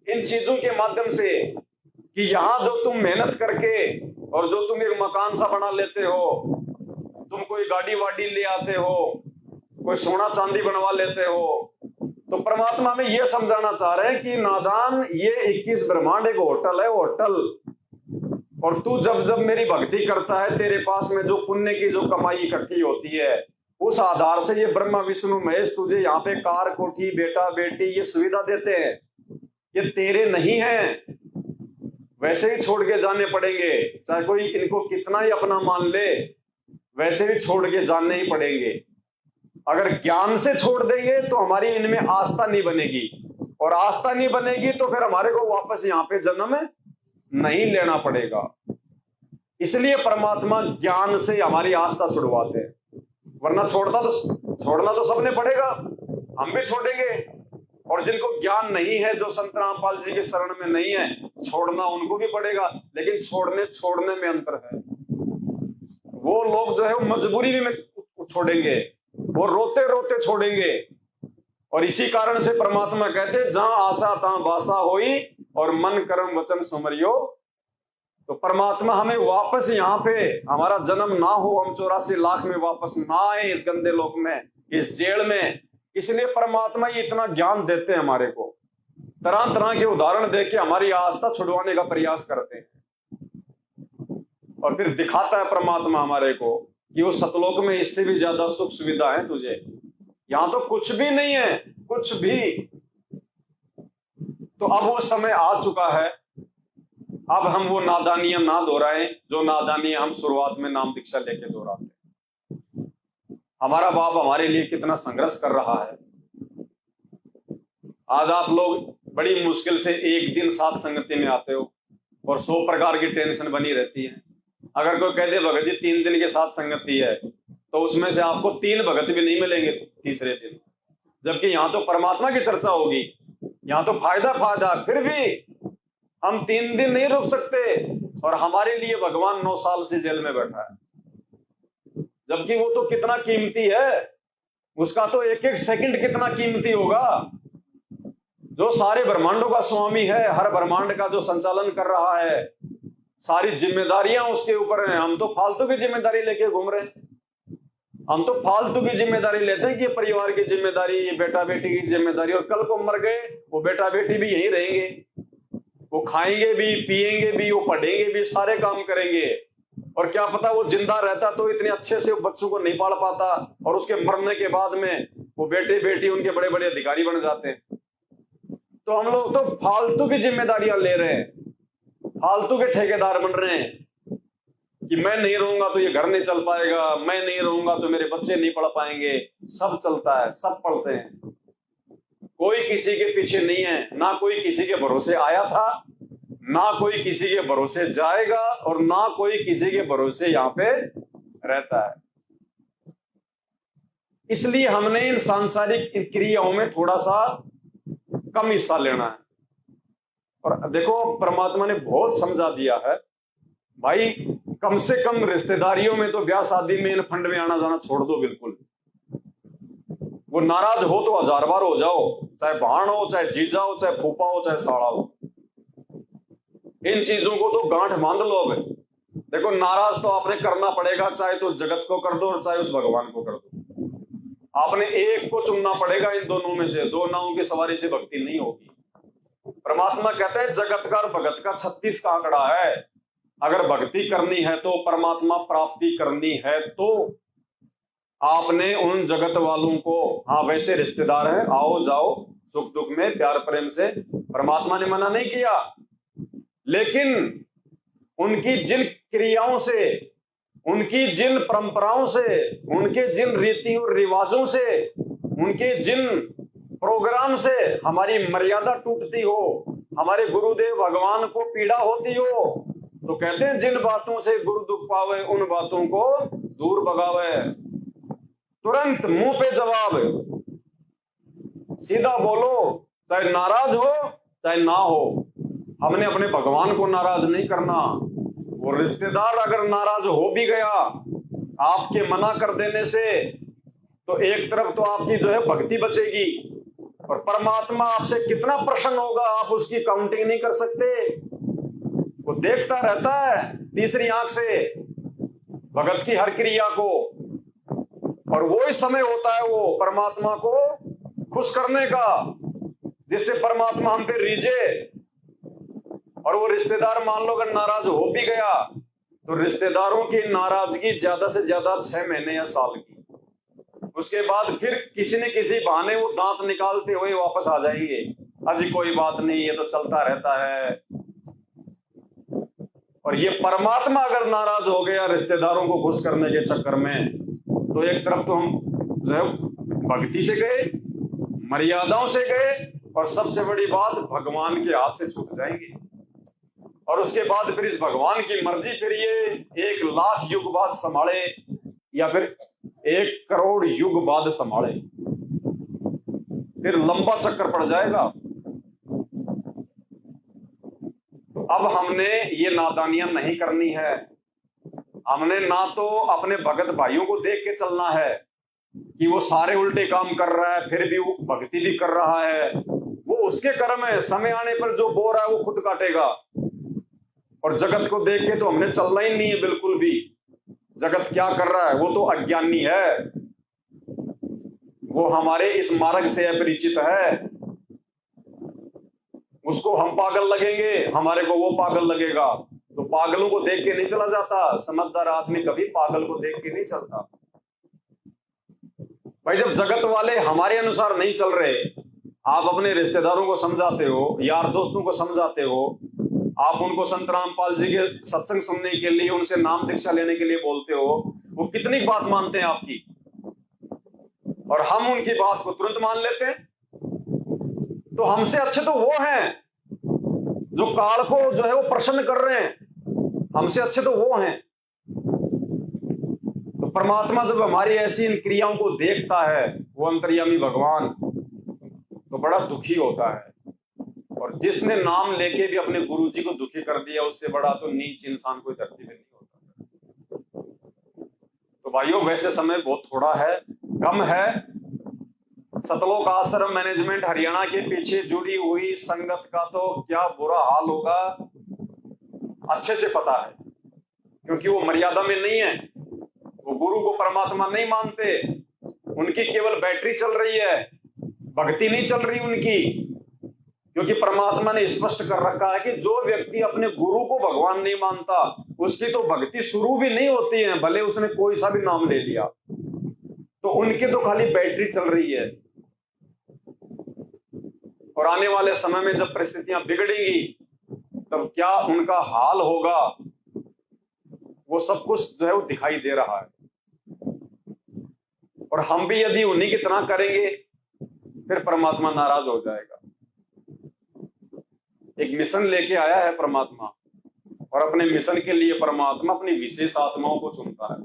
Speaker 1: इन चीजों के माध्यम से कि यहां जो तुम मेहनत करके और जो तुम एक मकान सा बना लेते हो, तुम कोई गाड़ी वाड़ी ले आते हो, कोई सोना चांदी बनवा लेते हो, तो परमात्मा में ये समझाना चाह रहे हैं कि नादान, ये 21 ब्रह्मांड एक होटल है, होटल। और तू जब जब मेरी भक्ति करता है, तेरे पास में जो पुण्य की जो कमाई इकट्ठी होती है, उस आधार से ये ब्रह्मा विष्णु महेश तुझे यहाँ पे कार कोठी बेटा बेटी ये सुविधा देते हैं। ये तेरे नहीं है, वैसे ही छोड़ के जाने पड़ेंगे, चाहे कोई इनको कितना ही अपना मान ले, वैसे ही छोड़ के जाने ही पड़ेंगे। अगर ज्ञान से छोड़ देंगे तो हमारी इनमें आस्था नहीं बनेगी, और आस्था नहीं बनेगी तो फिर हमारे को वापस यहाँ पे जन्म नहीं लेना पड़ेगा। इसलिए परमात्मा ज्ञान से हमारी आस्था छुड़वाते हैं, वरना छोड़ना तो सबने पड़ेगा, हम भी छोड़ेंगे। और जिनको ज्ञान नहीं है, जो संत रामपाल जी के शरण में नहीं है, छोड़ना उनको भी पड़ेगा। लेकिन छोड़ने में अंतर है। वो लोग जो है वो मजबूरी में छोड़ेंगे, वो रोते रोते छोड़ेंगे। और इसी कारण से परमात्मा कहते हैं जहां आशा तहां बासा होई और मन कर्म वचन सुमरियो। तो परमात्मा हमें वापस यहाँ पे हमारा जन्म ना हो, हम 84 लाख में वापस ना आए इस गंदे लोक में, इस जेल में। इसलिए परमात्मा ये इतना ज्ञान देते हैं हमारे को, तरह तरह के उदाहरण देके हमारी आस्था छुड़वाने का प्रयास करते हैं। और फिर दिखाता है परमात्मा हमारे को कि वो सतलोक में इससे भी ज्यादा सुख सुविधा है तुझे। यहां तो कुछ भी नहीं है, कुछ भी। तो अब वो समय आ चुका है, अब हम वो नादानियां ना दोहराएं जो नादानियां हम शुरुआत में नाम दीक्षा लेके दोहराते। हमारा बाप हमारे लिए कितना संघर्ष कर रहा है। आज आप लोग बड़ी मुश्किल से एक दिन साथ संगति में आते हो और 100 प्रकार की टेंशन बनी रहती है। अगर कोई कह दे भगत जी 3 दिन के साथ संगति है, तो उसमें से आपको 3 भगत भी नहीं मिलेंगे तीसरे दिन, जबकि यहां तो परमात्मा की चर्चा होगी, यहां तो फायदा। फिर भी हम 3 दिन नहीं रुक सकते और हमारे लिए भगवान 9 साल से जेल में बैठा है, जबकि वो तो कितना कीमती है, उसका तो एक एक सेकंड कितना कीमती होगा। जो सारे ब्रह्मांडों का स्वामी है, हर ब्रह्मांड का जो संचालन कर रहा है, सारी जिम्मेदारियां उसके ऊपर हैं। हम तो फालतू की जिम्मेदारी लेके घूम रहे हैं। हम तो फालतू की जिम्मेदारी लेते हैं कि ये परिवार की जिम्मेदारी, ये बेटा बेटी की जिम्मेदारी, और कल को मर गए वो बेटा बेटी भी यही रहेंगे, वो खाएंगे भी, पिएंगे भी, वो पढ़ेंगे भी, सारे काम करेंगे। और क्या पता वो जिंदा रहता तो इतने अच्छे से बच्चों को नहीं पाल पाता, और उसके मरने के बाद में वो बेटे बेटी उनके बड़े बड़े अधिकारी बन जाते हैं। तो हम लोग तो फालतू की जिम्मेदारियां ले रहे हैं, फालतू के ठेकेदार बन रहे हैं कि मैं नहीं रहूंगा तो ये घर नहीं चल पाएगा, मैं नहीं रहूंगा तो मेरे बच्चे नहीं पढ़ पाएंगे। सब चलता है, सब पढ़ते हैं, कोई किसी के पीछे नहीं है, ना कोई किसी के भरोसे आया था, ना कोई किसी के भरोसे जाएगा, और ना कोई किसी के भरोसे यहां पे रहता है। इसलिए हमने इन सांसारिक क्रियाओं में थोड़ा सा कम हिस्सा लेना है। और देखो परमात्मा ने बहुत समझा दिया है भाई, कम से कम रिश्तेदारियों में तो ब्याह शादी में इन फंड में आना जाना छोड़ दो बिल्कुल। वो नाराज हो तो 1000 बार हो जाओ, चाहे भाण हो, चाहे जीजा हो, चाहे फूफा हो, चाहे साड़ा हो, इन चीजों को तो गांठ बांध लो। अब देखो नाराज तो आपने करना पड़ेगा, चाहे तो जगत को कर दो और चाहे उस भगवान को कर दो। आपने एक को चुनना पड़ेगा, इन दोनों में से। 2 नावों की सवारी से भक्ति नहीं होगी। परमात्मा कहते हैं जगत का और भगत का 36 का आंकड़ा है। अगर भक्ति करनी है तो, परमात्मा प्राप्ति करनी है तो आपने उन जगत वालों को, हाँ वैसे रिश्तेदार हैं, आओ जाओ सुख दुख में प्यार प्रेम से, परमात्मा ने मना नहीं किया, लेकिन उनकी जिन क्रियाओं से, उनकी जिन परंपराओं से, उनके जिन रीति और रिवाजों से, उनके जिन प्रोग्राम से हमारी मर्यादा टूटती हो, हमारे गुरुदेव भगवान को पीड़ा होती हो, तो कहते हैं जिन बातों से गुरु दुख पावे उन बातों को दूर भगावे। तुरंत मुंह पे जवाब, सीधा बोलो, चाहे नाराज हो चाहे ना हो। हमने अपने भगवान को नाराज नहीं करना। वो रिश्तेदार अगर नाराज हो भी गया आपके मना कर देने से, तो एक तरफ तो आपकी जो है भक्ति बचेगी, और परमात्मा आपसे कितना प्रसन्न होगा आप उसकी काउंटिंग नहीं कर सकते। वो देखता रहता है तीसरी आंख से भगत की हर क्रिया को, और वो ही समय होता है वो परमात्मा को खुश करने का, जिससे परमात्मा हम पे रीझे। और वो रिश्तेदार मान लो अगर नाराज हो भी गया, तो रिश्तेदारों की नाराजगी ज्यादा से ज्यादा 6 महीने या साल की, उसके बाद फिर किसी न किसी बहाने वो दांत निकालते हुए वापस आ जाएंगे, अजी कोई बात नहीं, ये तो चलता रहता है। और ये परमात्मा अगर नाराज हो गया रिश्तेदारों को खुश करने के चक्कर में, तो एक तरफ तो हम जो है भक्ति से गए, मर्यादाओं से गए, और सबसे बड़ी बात भगवान के हाथ से छूट जाएंगे। और उसके बाद फिर इस भगवान की मर्जी, फिर ये 1 लाख युग बाद संभाले या फिर 1 करोड़ युग बाद संभाले, फिर लंबा चक्कर पड़ जाएगा। तो अब हमने ये नादानियां नहीं करनी है। हमने ना तो अपने भगत भाइयों को देख के चलना है कि वो सारे उल्टे काम कर रहा है फिर भी वो भक्ति भी कर रहा है, वो उसके कर्म है, समय आने पर जो बो रहा है वो खुद काटेगा। और जगत को देख के तो हमने चलना ही नहीं है बिल्कुल भी। जगत क्या कर रहा है वो तो अज्ञानी है, वो हमारे इस मार्ग से अपरिचित है। उसको हम पागल लगेंगे, हमारे को वो पागल लगेगा। तो पागलों को देख के नहीं चला जाता, समझदार आदमी कभी पागल को देख के नहीं चलता। भाई जब जगत वाले हमारे अनुसार नहीं चल रहे, आप अपने रिश्तेदारों को समझाते हो, यार दोस्तों को समझाते हो, आप उनको संत रामपाल जी के सत्संग सुनने के लिए, उनसे नाम दीक्षा लेने के लिए बोलते हो, वो कितनी बात मानते हैं आपकी, और हम उनकी बात को तुरंत मान लेते हैं। तो हमसे अच्छे तो वो हैं जो काल को जो है वो प्रसन्न कर रहे हैं, हमसे अच्छे तो वो हैं। तो परमात्मा जब हमारी ऐसी इन क्रियाओं को देखता है, वो अंतर्यामी भगवान, तो बड़ा दुखी होता है। और जिसने नाम लेके भी अपने गुरु जी को दुखी कर दिया, उससे बड़ा तो नीच इंसान कोई धरती पे नहीं होता। तो भाइयों, वैसे समय बहुत थोड़ा है, कम है। सतलोक आश्रम मैनेजमेंट हरियाणा के पीछे जुड़ी हुई संगत का तो क्या बुरा हाल होगा, अच्छे से पता है, क्योंकि वो मर्यादा में नहीं है, वो गुरु को परमात्मा नहीं मानते, उनकी केवल बैटरी चल रही है, भक्ति नहीं चल रही उनकी। क्योंकि परमात्मा ने स्पष्ट कर रखा है कि जो व्यक्ति अपने गुरु को भगवान नहीं मानता, उसकी तो भक्ति शुरू भी नहीं होती है, भले उसने कोई सा भी नाम ले लिया, तो उनकी तो खाली बैटरी चल रही है। और आने वाले समय में जब परिस्थितियां बिगड़ेंगी, तब क्या उनका हाल होगा, वो सब कुछ जो है वो दिखाई दे रहा है। और हम भी यदि उन्हीं की तरह करेंगे, फिर परमात्मा नाराज हो जाएगा। एक मिशन लेके आया है परमात्मा, और अपने मिशन के लिए परमात्मा अपनी विशेष आत्माओं को चुनता है।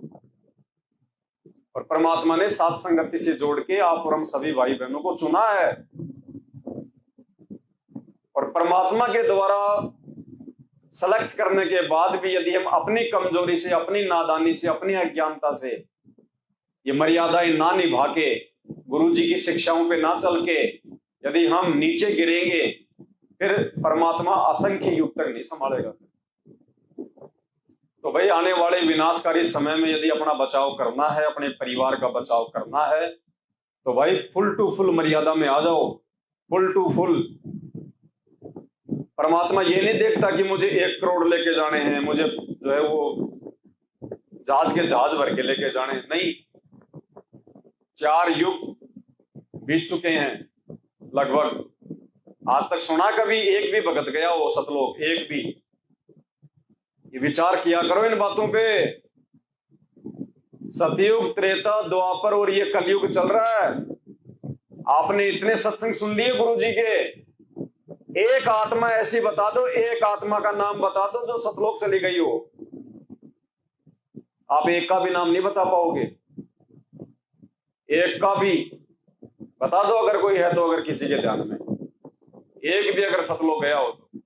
Speaker 1: और परमात्मा ने सात संगति से जोड़ के आप और हम सभी भाई बहनों को चुना है। और परमात्मा के द्वारा सेलेक्ट करने के बाद भी यदि हम अपनी कमजोरी से, अपनी नादानी से, अपनी अज्ञानता से ये मर्यादाएं ना निभा के, गुरु जी की शिक्षाओं पे ना चल के यदि हम नीचे गिरेंगे, फिर परमात्मा असंख्य युग तक नहीं संभालेगा। तो भाई, आने वाले विनाशकारी समय में यदि अपना बचाव करना है, अपने परिवार का बचाव करना है, तो भाई फुल टू फुल मर्यादा में आ जाओ, फुल टू फुल। परमात्मा ये नहीं देखता कि मुझे 1 करोड़ लेके जाने हैं, मुझे जो है वो जहाज के जहाज भर के लेके जाने हैं, नहीं। 4 युग बीत चुके हैं लगभग, आज तक सुना कभी एक भी भगत गया हो सतलोक, एक भी? ये विचार किया करो इन बातों पे। सतयुग, त्रेता, द्वापर और ये कलयुग चल रहा है। आपने इतने सत्संग सुन लिए गुरु जी के, एक आत्मा ऐसी बता दो, एक आत्मा का नाम बता दो जो सतलोक चली गई हो। आप एक का भी नाम नहीं बता पाओगे, एक का भी बता दो अगर कोई है तो, अगर किसी के ध्यान में एक भी अगर सतलोक गया हो तो।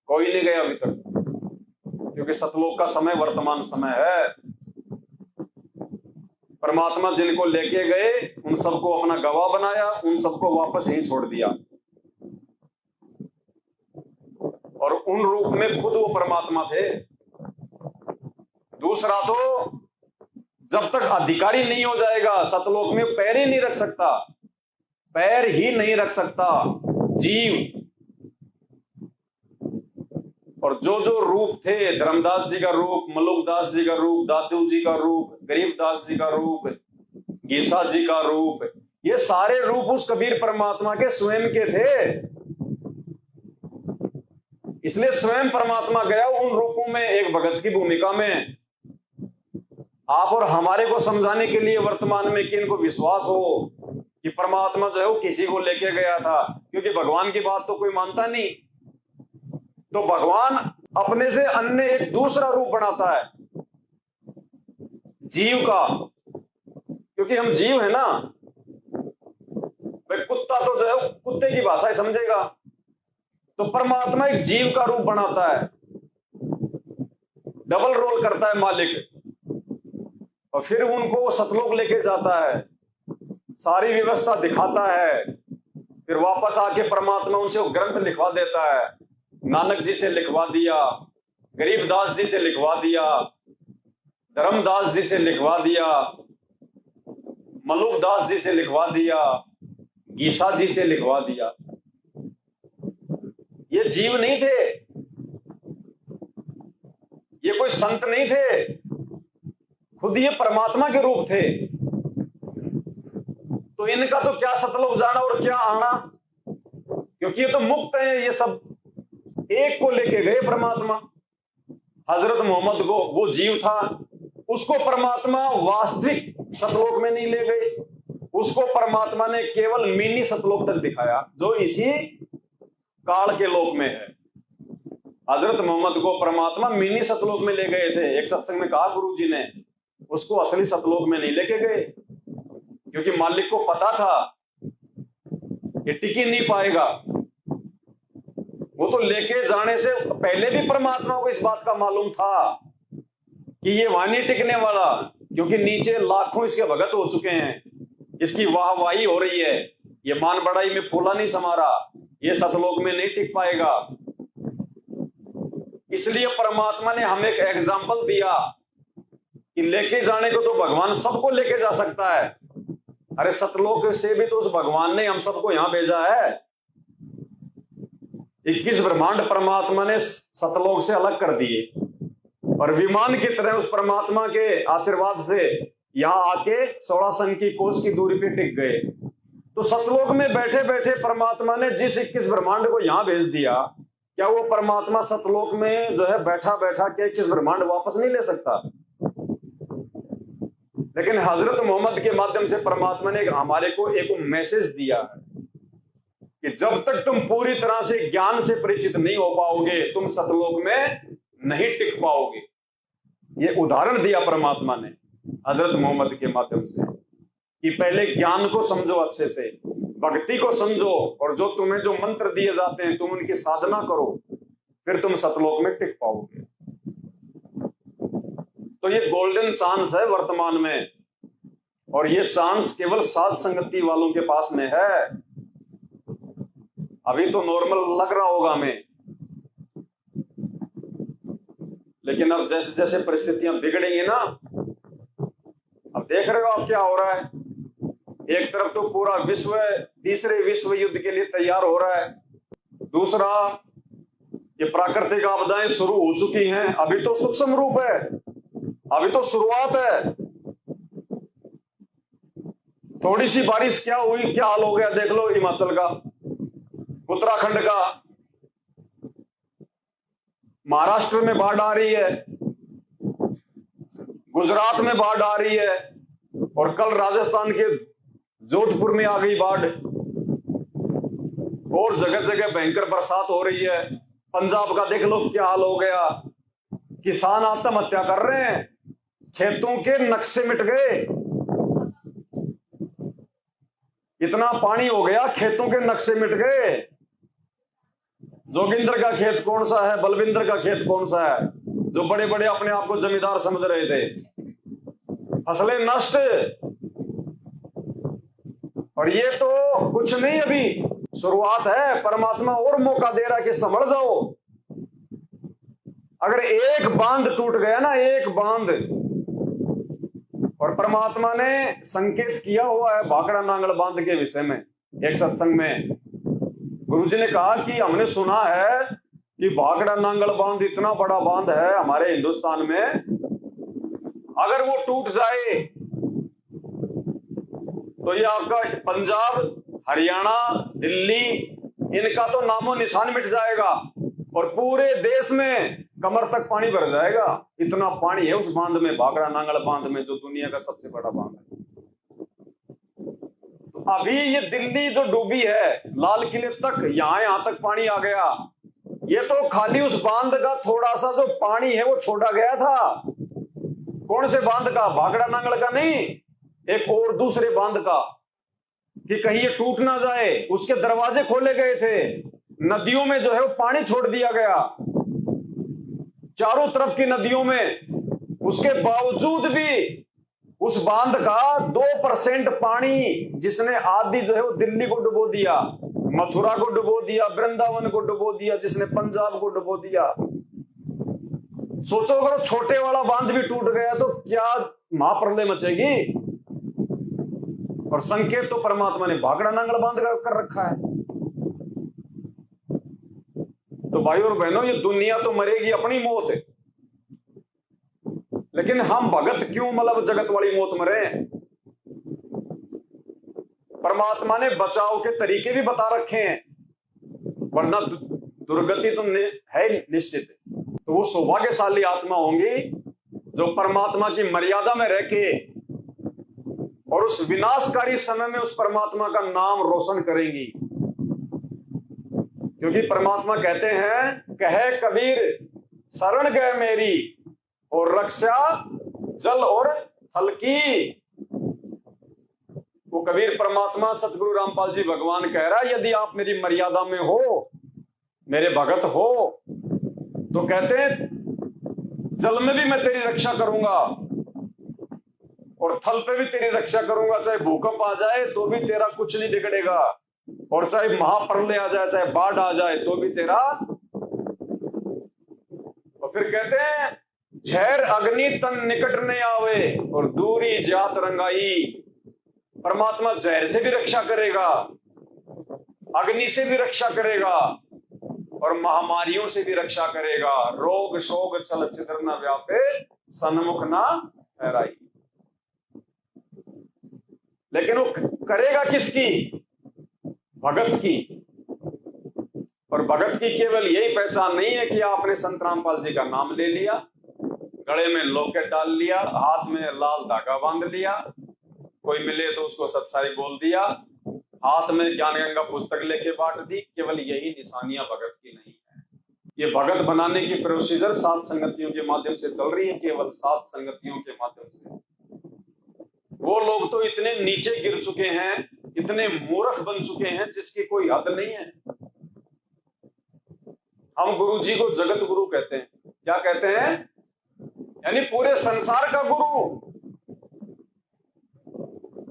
Speaker 1: कोई नहीं गया अभी तक, क्योंकि सतलोक का समय वर्तमान समय है। परमात्मा जिनको लेके गए, उन सबको अपना गवाह बनाया, उन सबको वापस यहीं छोड़ दिया, और उन रूप में खुद वो परमात्मा थे। दूसरा तो जब तक अधिकारी नहीं हो जाएगा, सतलोक में पैर ही नहीं रख सकता, पैर ही नहीं रख सकता जीव। और जो जो रूप थे, धर्मदास जी का रूप, मलुकदास जी का रूप, दादू जी का रूप, गरीबदास जी का रूप, गीसा जी का रूप, ये सारे रूप उस कबीर परमात्मा के स्वयं के थे। इसलिए स्वयं परमात्मा गया उन रूपों में, एक भगत की भूमिका में, आप और हमारे को समझाने के लिए वर्तमान में, कि इनको विश्वास हो कि परमात्मा जो है वो किसी को लेके गया था। क्योंकि भगवान की बात तो कोई मानता नहीं, तो भगवान अपने से अन्य एक दूसरा रूप बनाता है जीव का, क्योंकि हम जीव है ना। भाई कुत्ता तो जो है कुत्ते की भाषा ही समझेगा, तो परमात्मा एक जीव का रूप बनाता है, डबल रोल करता है मालिक, और फिर उनको वो सतलोक लेके जाता है, सारी व्यवस्था दिखाता है, फिर वापस आके परमात्मा उनसे वो ग्रंथ लिखवा देता है। नानक जी से लिखवा दिया, गरीबदास जी से लिखवा दिया, धर्मदास जी से लिखवा दिया, मलुकदास जी से लिखवा दिया, गीसा जी से लिखवा दिया। ये जीव नहीं थे, ये कोई संत नहीं थे, खुद ये परमात्मा के रूप थे। तो तो इनका तो क्या सतलोक जाना और क्या आना, क्योंकि ये तो मुक्त है, ये सब एक को लेके गए परमात्मा। हजरत मोहम्मद को, वो जीव था, उसको परमात्मा वास्तविक सतलोक में नहीं ले गए, उसको परमात्मा ने केवल मिनी सतलोक तक दिखाया, जो इसी काल के लोक में है। हजरत मोहम्मद को परमात्मा मिनी सतलोक में ले गए थे। एक सत्संग में कहा गुरुजी ने, उसको असली सतलोक में नहीं लेके गए, क्योंकि मालिक को पता था ये टिक ही नहीं पाएगा। वो तो लेके जाने से पहले भी परमात्मा को इस बात का मालूम था कि ये वहां नहीं टिकने वाला, क्योंकि नीचे लाखों इसके भगत हो चुके हैं, इसकी वाहवाही हो रही है, ये मान बढ़ाई में फूला नहीं समा रहा, ये सतलोक में नहीं टिक पाएगा। इसलिए परमात्मा ने हमें एक एग्जाम्पल दिया कि लेके जाने को तो भगवान सबको लेके जा सकता है। अरे सतलोक से भी तो उस भगवान ने हम सबको यहां भेजा है। 21 ब्रह्मांड परमात्मा ने सतलोक से अलग कर दिए और विमान की तरह उस परमात्मा के आशीर्वाद से यहां आके 16 संख्या कोस की दूरी पे टिक गए। तो सतलोक में बैठे बैठे परमात्मा ने जिस 21 ब्रह्मांड को यहां भेज दिया, क्या वो परमात्मा सतलोक में जो है बैठा बैठा के 21 ब्रह्मांड वापस नहीं ले सकता? लेकिन हजरत मोहम्मद के माध्यम से परमात्मा ने हमारे को एक मैसेज दिया है कि जब तक तुम पूरी तरह से ज्ञान से परिचित नहीं हो पाओगे, तुम सतलोक में नहीं टिक पाओगे। ये उदाहरण दिया परमात्मा ने हजरत मोहम्मद के माध्यम से कि पहले ज्ञान को समझो, अच्छे से भक्ति को समझो, और जो तुम्हें जो मंत्र दिए जाते हैं तुम उनकी साधना करो, फिर तुम सतलोक में टिक पाओगे। तो ये गोल्डन चांस है वर्तमान में, और ये चांस केवल साध संगति वालों के पास में है। अभी तो नॉर्मल लग रहा होगा हमें, लेकिन अब जैसे जैसे परिस्थितियां बिगड़ेंगी ना, अब देख रहे हो आप क्या हो रहा है। एक तरफ तो पूरा विश्व तीसरे विश्व युद्ध के लिए तैयार हो रहा है, दूसरा ये प्राकृतिक आपदाएं शुरू हो चुकी हैं। अभी तो सूक्ष्म रूप है, अभी तो शुरुआत है। थोड़ी सी बारिश क्या हुई, क्या हाल हो गया देख लो। हिमाचल का, उत्तराखंड का, महाराष्ट्र में बाढ़ आ रही है, गुजरात में बाढ़ आ रही है, और कल राजस्थान के जोधपुर में आ गई बाढ़, और जगह जगह भयंकर बरसात हो रही है। पंजाब का देख लो क्या हाल हो गया, किसान आत्महत्या कर रहे हैं, खेतों के नक्शे मिट गए, इतना पानी हो गया खेतों के नक्शे मिट गए। जोगिंदर का खेत कौन सा है, बलविंदर का खेत कौन सा है, जो बड़े बड़े अपने आप को जमींदार समझ रहे थे, फसलें नष्ट। और ये तो कुछ नहीं, अभी शुरुआत है। परमात्मा और मौका दे रहा है कि संभल जाओ। अगर एक बांध टूट गया ना, एक बांध, और परमात्मा ने संकेत किया हुआ है भाखड़ा नांगल बांध के विषय में। एक सत्संग में गुरुजी ने कहा कि हमने सुना है कि भाखड़ा नांगल बांध इतना बड़ा बांध है हमारे हिंदुस्तान में, अगर वो टूट जाए तो ये आपका पंजाब, हरियाणा, दिल्ली, इनका तो नामो निशान मिट जाएगा, और पूरे देश में कमर तक पानी भर जाएगा। इतना पानी है उस बांध में, भाखड़ा नांगल बांध में, जो दुनिया का सबसे बड़ा बांध है। तो अभी ये दिल्ली जो डूबी है, लाल किले तक, यहां तक पानी आ गया। ये तो खाली उस बांध का थोड़ा सा जो पानी है वो छोड़ा गया था। कौन से बांध का? भाखड़ा नांगल का नहीं, एक और दूसरे बांध का, कि कहीं ये टूट ना जाए, उसके दरवाजे खोले गए थे। नदियों में जो है वो पानी छोड़ दिया गया, चारों तरफ की नदियों में। उसके बावजूद भी उस बांध का 2% पानी, जिसने आदि जो है वो दिल्ली को डुबो दिया, मथुरा को डुबो दिया, वृंदावन को डुबो दिया, जिसने पंजाब को डुबो दिया। सोचो अगर छोटे वाला बांध भी टूट गया तो क्या महाप्रलय मचेगी। और संकेत तो परमात्मा ने भाखड़ा नांगल बांध कर रखा है। तो भाइयों और बहनों, ये दुनिया तो मरेगी अपनी मौत, लेकिन हम भगत क्यों मतलब जगत वाली मौत मरे? परमात्मा ने बचाव के तरीके भी बता रखे हैं, वरना दुर्गति तो है निश्चित। तो वो सौभाग्यशाली आत्मा होंगी जो परमात्मा की मर्यादा में रह के और उस विनाशकारी समय में उस परमात्मा का नाम रोशन करेंगी। क्योंकि परमात्मा कहते हैं, कहे कबीर शरण गए मेरी और रक्षा जल और थल की। वो कबीर परमात्मा सतगुरु रामपाल जी भगवान कह रहा है, यदि आप मेरी मर्यादा में हो, मेरे भगत हो, तो कहते हैं जल में भी मैं तेरी रक्षा करूंगा और थल पे भी तेरी रक्षा करूंगा। चाहे भूकंप आ जाए तो भी तेरा कुछ नहीं बिगड़ेगा, और चाहे महाप्रलय आ जाए, चाहे बाढ़ आ जाए तो भी तेरा। और फिर कहते हैं, झैर अग्नि तन निकट नहीं आवे और दूरी जात रंगाई। परमात्मा जहर से भी रक्षा करेगा, अग्नि से भी रक्षा करेगा और महामारियों से भी रक्षा करेगा। रोग शोक छल छिद्र न व्यापे, सन्मुख ना फहराई। लेकिन वो करेगा किसकी? भगत की। और भगत की केवल यही पहचान नहीं है कि आपने संत रामपाल जी का नाम ले लिया, गले में लॉकेट डाल लिया, हाथ में लाल धागा बांध लिया, कोई मिले तो उसको सत्साई बोल दिया, हाथ में ज्ञान गंगा पुस्तक लेके बांट दी। केवल यही निशानियां भगत की नहीं है। ये भगत बनाने की प्रोसीजर 7 संगतियों के माध्यम से चल रही है, केवल 7 संगतियों के माध्यम से। वो लोग तो इतने नीचे गिर चुके हैं, इतने मूर्ख बन चुके हैं जिसकी कोई हद नहीं है। हम गुरु जी को जगत गुरु कहते हैं। क्या कहते हैं? यानी पूरे संसार का गुरु।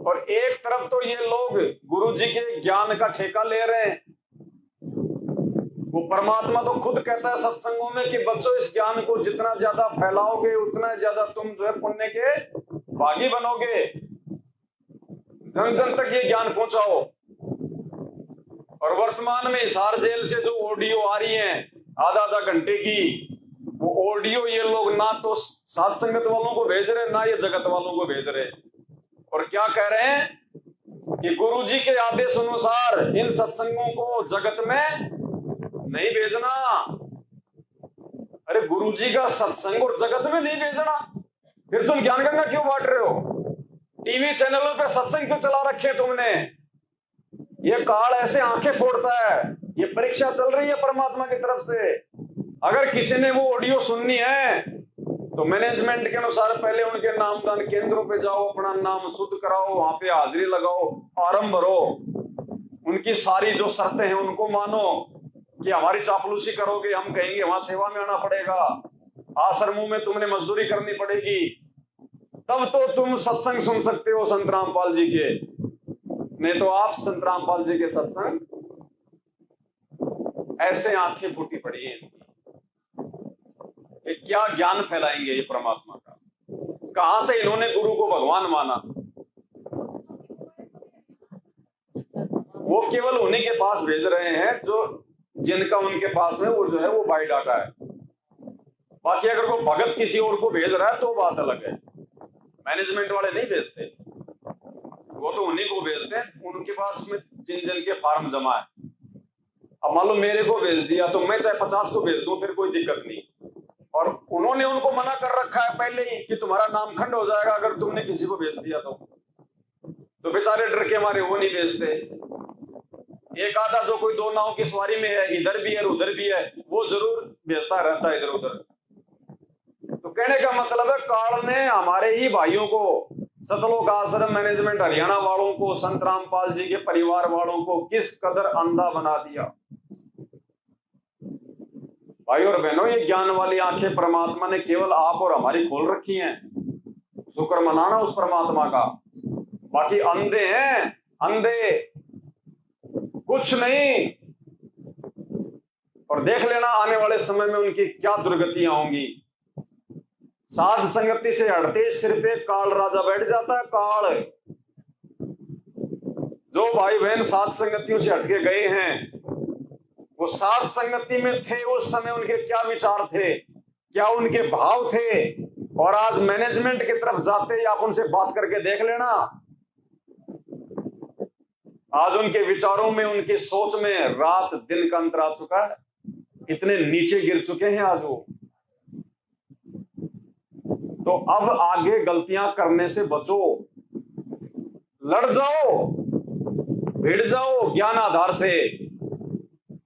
Speaker 1: और एक तरफ तो ये लोग गुरु जी के ज्ञान का ठेका ले रहे हैं। वो परमात्मा तो खुद कहता है सत्संगों में कि बच्चों, इस ज्ञान को जितना ज्यादा फैलाओगे उतना ज्यादा तुम जो है पुण्य के भागी बनोगे। जन जन तक ये ज्ञान पहुंचाओ। और वर्तमान में हिसार जेल से जो ऑडियो आ रही है आधा आधा घंटे की, वो ऑडियो ये लोग ना तो साध संगत वालों को भेज रहे, ना ये जगत वालों को भेज रहे। और क्या कह रहे हैं कि गुरु जी के आदेश अनुसार इन सत्संगों को जगत में नहीं भेजना। अरे गुरु जी का सत्संग और जगत में नहीं भेजना, फिर तुम ज्ञान गंगा क्यों बांट रहे हो? टीवी चैनलों पे सत्संग क्यों चला रखे तुमने? ये काल ऐसे आंखें फोड़ता है। ये परीक्षा चल रही है परमात्मा की तरफ से। अगर किसी ने वो ऑडियो सुननी है तो मैनेजमेंट के अनुसार पहले उनके नामदान केंद्रों पे जाओ, अपना नाम शुद्ध कराओ, वहां पे हाजिरी लगाओ, फॉर्म भरो, उनकी सारी जो शर्तें हैं उनको मानो कि हमारी चापलूसी करोगे, हम कहेंगे वहां सेवा में आना पड़ेगा, आश्रमों में तुमने मजदूरी करनी पड़ेगी, तब तो तुम सत्संग सुन सकते हो संत रामपाल जी के। नहीं तो आप संत रामपाल जी के सत्संग ऐसे आंखें फूटी पड़ी हैं। ये क्या ज्ञान फैलाएंगे ये परमात्मा का? कहां से इन्होंने गुरु को भगवान माना? वो केवल उन्हीं के पास भेज रहे हैं जो जिनका उनके पास में वो जो है वो बायोडाटा है। बाकी अगर वो भगत किसी और को भेज रहा है तो बात अलग है। मैनेजमेंट वाले नहीं भेजते, वो तो उन्हीं को भेजते हैं उनके पास में जिन जिन के फार्म जमा है। अब मान लो मेरे को भेज दिया तो मैं चाहे 50 को भेज दूं, फिर कोई दिक्कत नहीं। और उन्होंने उनको मना कर रखा है पहले ही कि तुम्हारा नाम खंड हो जाएगा अगर तुमने किसी को भेज दिया तो बेचारे डर के मारे वो नहीं भेजते। एक आधा जो कोई 2 नाव की सवारी में है, इधर भी है उधर भी है, वो जरूर भेजता रहता है इधर उधर। तो कहने का मतलब है काल ने हमारे ही भाइयों को, सतलोक आश्रम मैनेजमेंट हरियाणा वालों को, संत रामपाल जी के परिवार वालों को किस कदर अंधा बना दिया। भाई और बहनों, ये ज्ञान वाली आंखें परमात्मा ने केवल आप और हमारी खोल रखी हैं। शुक्र मनाना उस परमात्मा का। बाकी अंधे हैं, अंधे, कुछ नहीं। और देख लेना आने वाले समय में उनकी क्या दुर्गतियां होंगी। साध संगति से हटते सिर पे काल राजा बैठ जाता है। काल, जो भाई बहन साध संगतियों से हटके गए हैं, वो साध संगति में थे उस समय उनके क्या विचार थे, क्या उनके भाव थे, और आज मैनेजमेंट की तरफ जाते ही आप उनसे बात करके देख लेना। आज उनके विचारों में, उनकी सोच में रात दिन का अंतर आ चुका है। इतने नीचे गिर चुके हैं आज वो। तो अब आगे गलतियां करने से बचो, लड़ जाओ, भिड़ जाओ ज्ञान आधार से।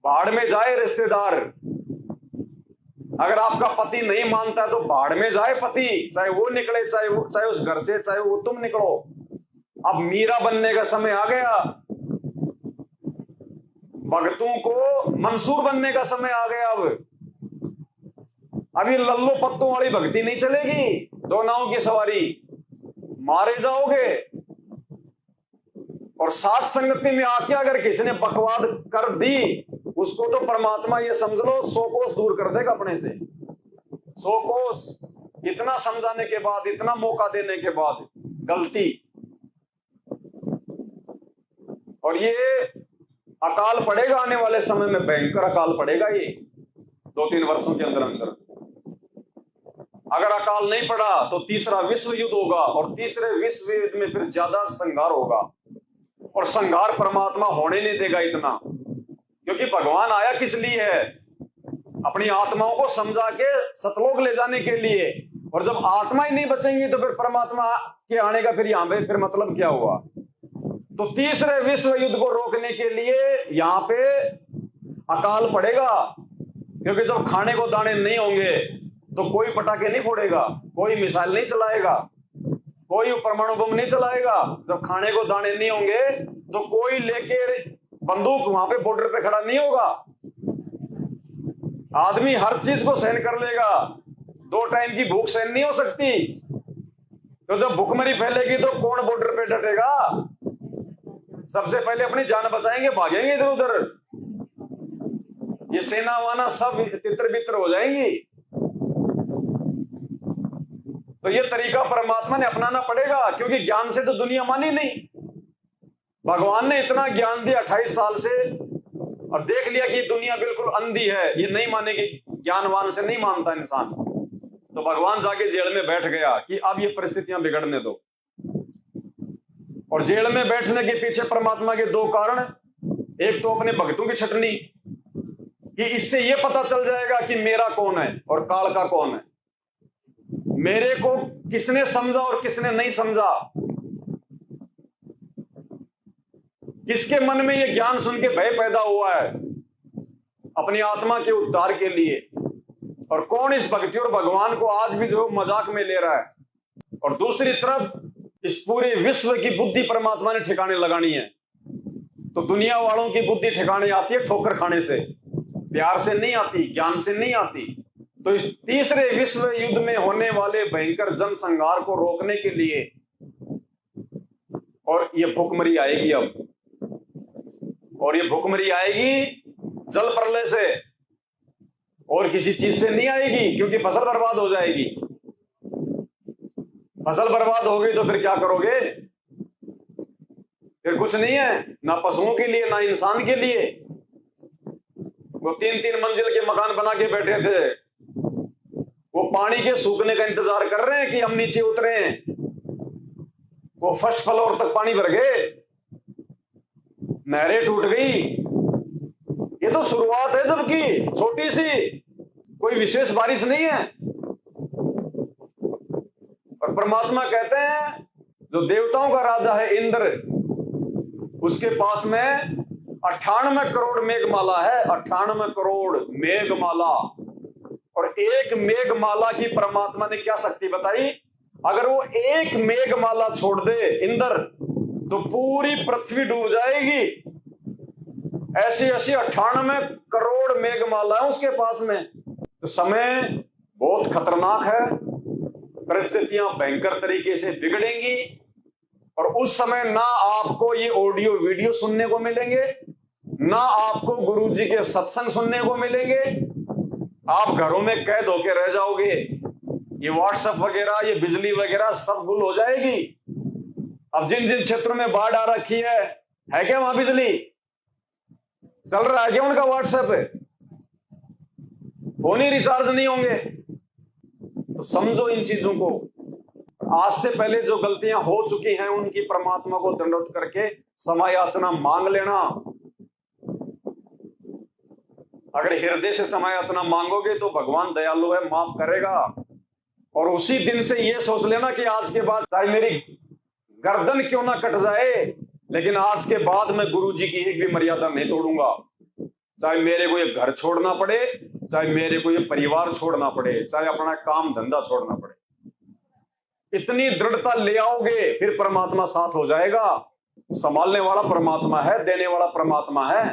Speaker 1: भाड़ में जाए रिश्तेदार। अगर आपका पति नहीं मानता है तो भाड़ में जाए पति, चाहे वो निकले, चाहे उस घर से, चाहे वो तुम निकलो। अब मीरा बनने का समय आ गया, भगतों को मंसूर बनने का समय आ गया। अब ये लल्लो पत्तों वाली भक्ति नहीं चलेगी, दो नाव की सवारी, मारे जाओगे। और साथ संगति में आके अगर किसी ने बकवाद कर दी, उसको तो परमात्मा ये समझ लो 100 कोस दूर कर देगा अपने से। 100 कोस। इतना समझाने के बाद, इतना मौका देने के बाद गलती। और ये अकाल पड़ेगा आने वाले समय में, भयंकर अकाल पड़ेगा ये 2-3 वर्षों के अंदर अंदर। अगर अकाल नहीं पड़ा तो तीसरा विश्व युद्ध होगा, और तीसरे विश्व युद्ध में फिर ज्यादा संघार होगा। और संघार परमात्मा होने नहीं देगा इतना, क्योंकि भगवान आया किस लिए है? अपनी आत्माओं को समझा के सतलोक ले जाने के लिए। और जब आत्मा ही नहीं बचेंगी तो फिर परमात्मा के आने का फिर यहां पे फिर मतलब क्या हुआ? तो तीसरे विश्व युद्ध को रोकने के लिए यहां पे अकाल पड़ेगा। क्योंकि जब खाने को दाने नहीं होंगे तो कोई पटाखे नहीं फोड़ेगा, कोई मिसाइल नहीं चलाएगा, कोई परमाणु बम नहीं चलाएगा। जब खाने को दाने नहीं होंगे तो कोई लेके बंदूक वहां पे बॉर्डर पे खड़ा नहीं होगा। आदमी हर चीज को सहन कर लेगा, 2 टाइम की भूख सहन नहीं हो सकती। तो जब भूखमरी फैलेगी तो कौन बॉर्डर पे डटेगा? सबसे पहले अपनी जान बचाएंगे, भागेंगे इधर उधर। ये सेना वाना सब तितर बितर हो जाएंगी। तो ये तरीका परमात्मा ने अपनाना पड़ेगा, क्योंकि ज्ञान से तो दुनिया मानी नहीं। भगवान ने इतना ज्ञान दिया 28 साल से, और देख लिया कि दुनिया बिल्कुल अंधी है, ये नहीं मानेगी, ज्ञानवान से नहीं मानता इंसान। तो भगवान जाके जेल में बैठ गया कि अब ये परिस्थितियां बिगड़ने दो। और जेल में बैठने के पीछे परमात्मा के 2 कारण। एक तो अपने भक्तों की छटनी, कि इससे ये पता चल जाएगा कि मेरा कौन है और काल का कौन है, मेरे को किसने समझा और किसने नहीं समझा, किसके मन में ये ज्ञान सुन के भय पैदा हुआ है अपनी आत्मा के उद्धार के लिए, और कौन इस भक्ति और भगवान को आज भी जो मजाक में ले रहा है। और दूसरी तरफ इस पूरे विश्व की बुद्धि परमात्मा ने ठिकाने लगानी है। तो दुनिया वालों की बुद्धि ठिकाने आती है ठोकर खाने से, प्यार से नहीं आती, ज्ञान से नहीं आती। तो इस तीसरे विश्व युद्ध में होने वाले भयंकर जनसंहार को रोकने के लिए, और ये भूखमरी आएगी अब, और ये भूखमरी आएगी जल प्रलय से, और किसी चीज से नहीं आएगी, क्योंकि फसल बर्बाद हो जाएगी। फसल बर्बाद हो गई तो फिर क्या करोगे? फिर कुछ नहीं है, ना पशुओं के लिए ना इंसान के लिए। वो 3-3 मंजिल के मकान बना के बैठे थे, वो पानी के सूखने का इंतजार कर रहे हैं कि हम नीचे उतरे हैं। वो फर्स्ट फ्लोर तक पानी भर गए, नहरें टूट गई। ये तो शुरुआत है, जबकि छोटी सी, कोई विशेष बारिश नहीं है। और परमात्मा कहते हैं जो देवताओं का राजा है इंद्र, उसके पास में 98 करोड़ मेघमाला है, 98 करोड़ मेघमाला। और एक मेघमाला की परमात्मा ने क्या शक्ति बताई? अगर वो एक मेघमाला छोड़ दे इंद्र तो पूरी पृथ्वी डूब जाएगी। ऐसी 98 करोड़ मेघमाला है उसके पास में। तो समय बहुत खतरनाक है, परिस्थितियां भयंकर तरीके से बिगड़ेंगी, और उस समय ना आपको ये ऑडियो वीडियो सुनने को मिलेंगे, ना आपको गुरुजी के सत्संग सुनने को मिलेंगे। आप घरों में कैद होके रह जाओगे। ये व्हाट्सएप वगैरह, ये बिजली वगैरह सब गुल हो जाएगी। अब जिन जिन क्षेत्रों में बाढ़ आ रखी है क्या वहां बिजली चल रहा है क्या? उनका व्हाट्सएप है, फोन ही रिचार्ज नहीं होंगे। तो समझो इन चीजों को। आज से पहले जो गलतियां हो चुकी हैं उनकी परमात्मा को दंडवत करके क्षमा याचना मांग लेना। अगर हृदय से क्षमा याचना मांगोगे तो भगवान दयालु है, माफ करेगा। और उसी दिन से ये सोच लेना कि आज के बाद चाहे मेरी गर्दन क्यों ना कट जाए, लेकिन आज के बाद मैं गुरु जी की एक भी मर्यादा नहीं तोड़ूंगा। चाहे मेरे को ये घर छोड़ना पड़े, चाहे मेरे को ये परिवार छोड़ना पड़े, चाहे अपना काम धंधा छोड़ना पड़े। इतनी दृढ़ता ले आओगे, फिर परमात्मा साथ हो जाएगा। संभालने वाला परमात्मा है, देने वाला परमात्मा है।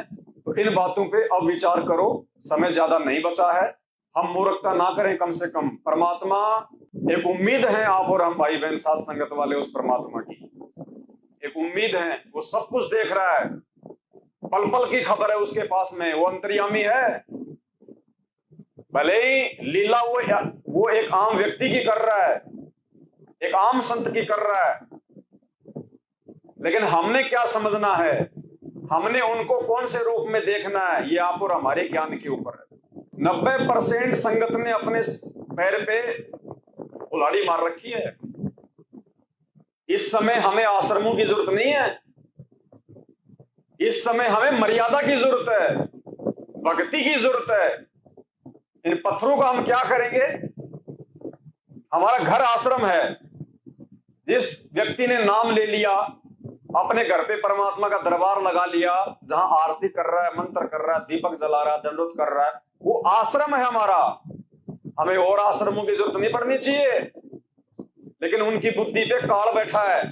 Speaker 1: तो इन बातों पे अब विचार करो, समय ज्यादा नहीं बचा है। हम मूर्खता ना करें, कम से कम परमात्मा एक उम्मीद है आप और हम भाई बहन साथ संगत वाले उस परमात्मा की एक उम्मीद है। वो सब कुछ देख रहा है, पल पल की खबर है उसके पास में, वो अंतर्यामी है। भले ही लीला वो एक आम व्यक्ति की कर रहा है, एक आम संत की कर रहा है, लेकिन हमने क्या समझना है, हमने उनको कौन से रूप में देखना है, ये आप और हमारे ज्ञान के ऊपर है। 90% संगत ने अपने पैर पे कुल्हाड़ी मार रखी है। इस समय हमें आश्रमों की जरूरत नहीं है, इस समय हमें मर्यादा की जरूरत है, भक्ति की जरूरत है। इन पत्थरों का हम क्या करेंगे? हमारा घर आश्रम है। जिस व्यक्ति ने नाम ले लिया, अपने घर पे परमात्मा का दरबार लगा लिया, जहां आरती कर रहा है, मंत्र कर रहा है, दीपक जला रहा है, दंडोत कर रहा है, वो आश्रम है हमारा। हमें और आश्रमों की जरूरत नहीं पड़नी चाहिए, लेकिन उनकी बुद्धि पे काल बैठा है।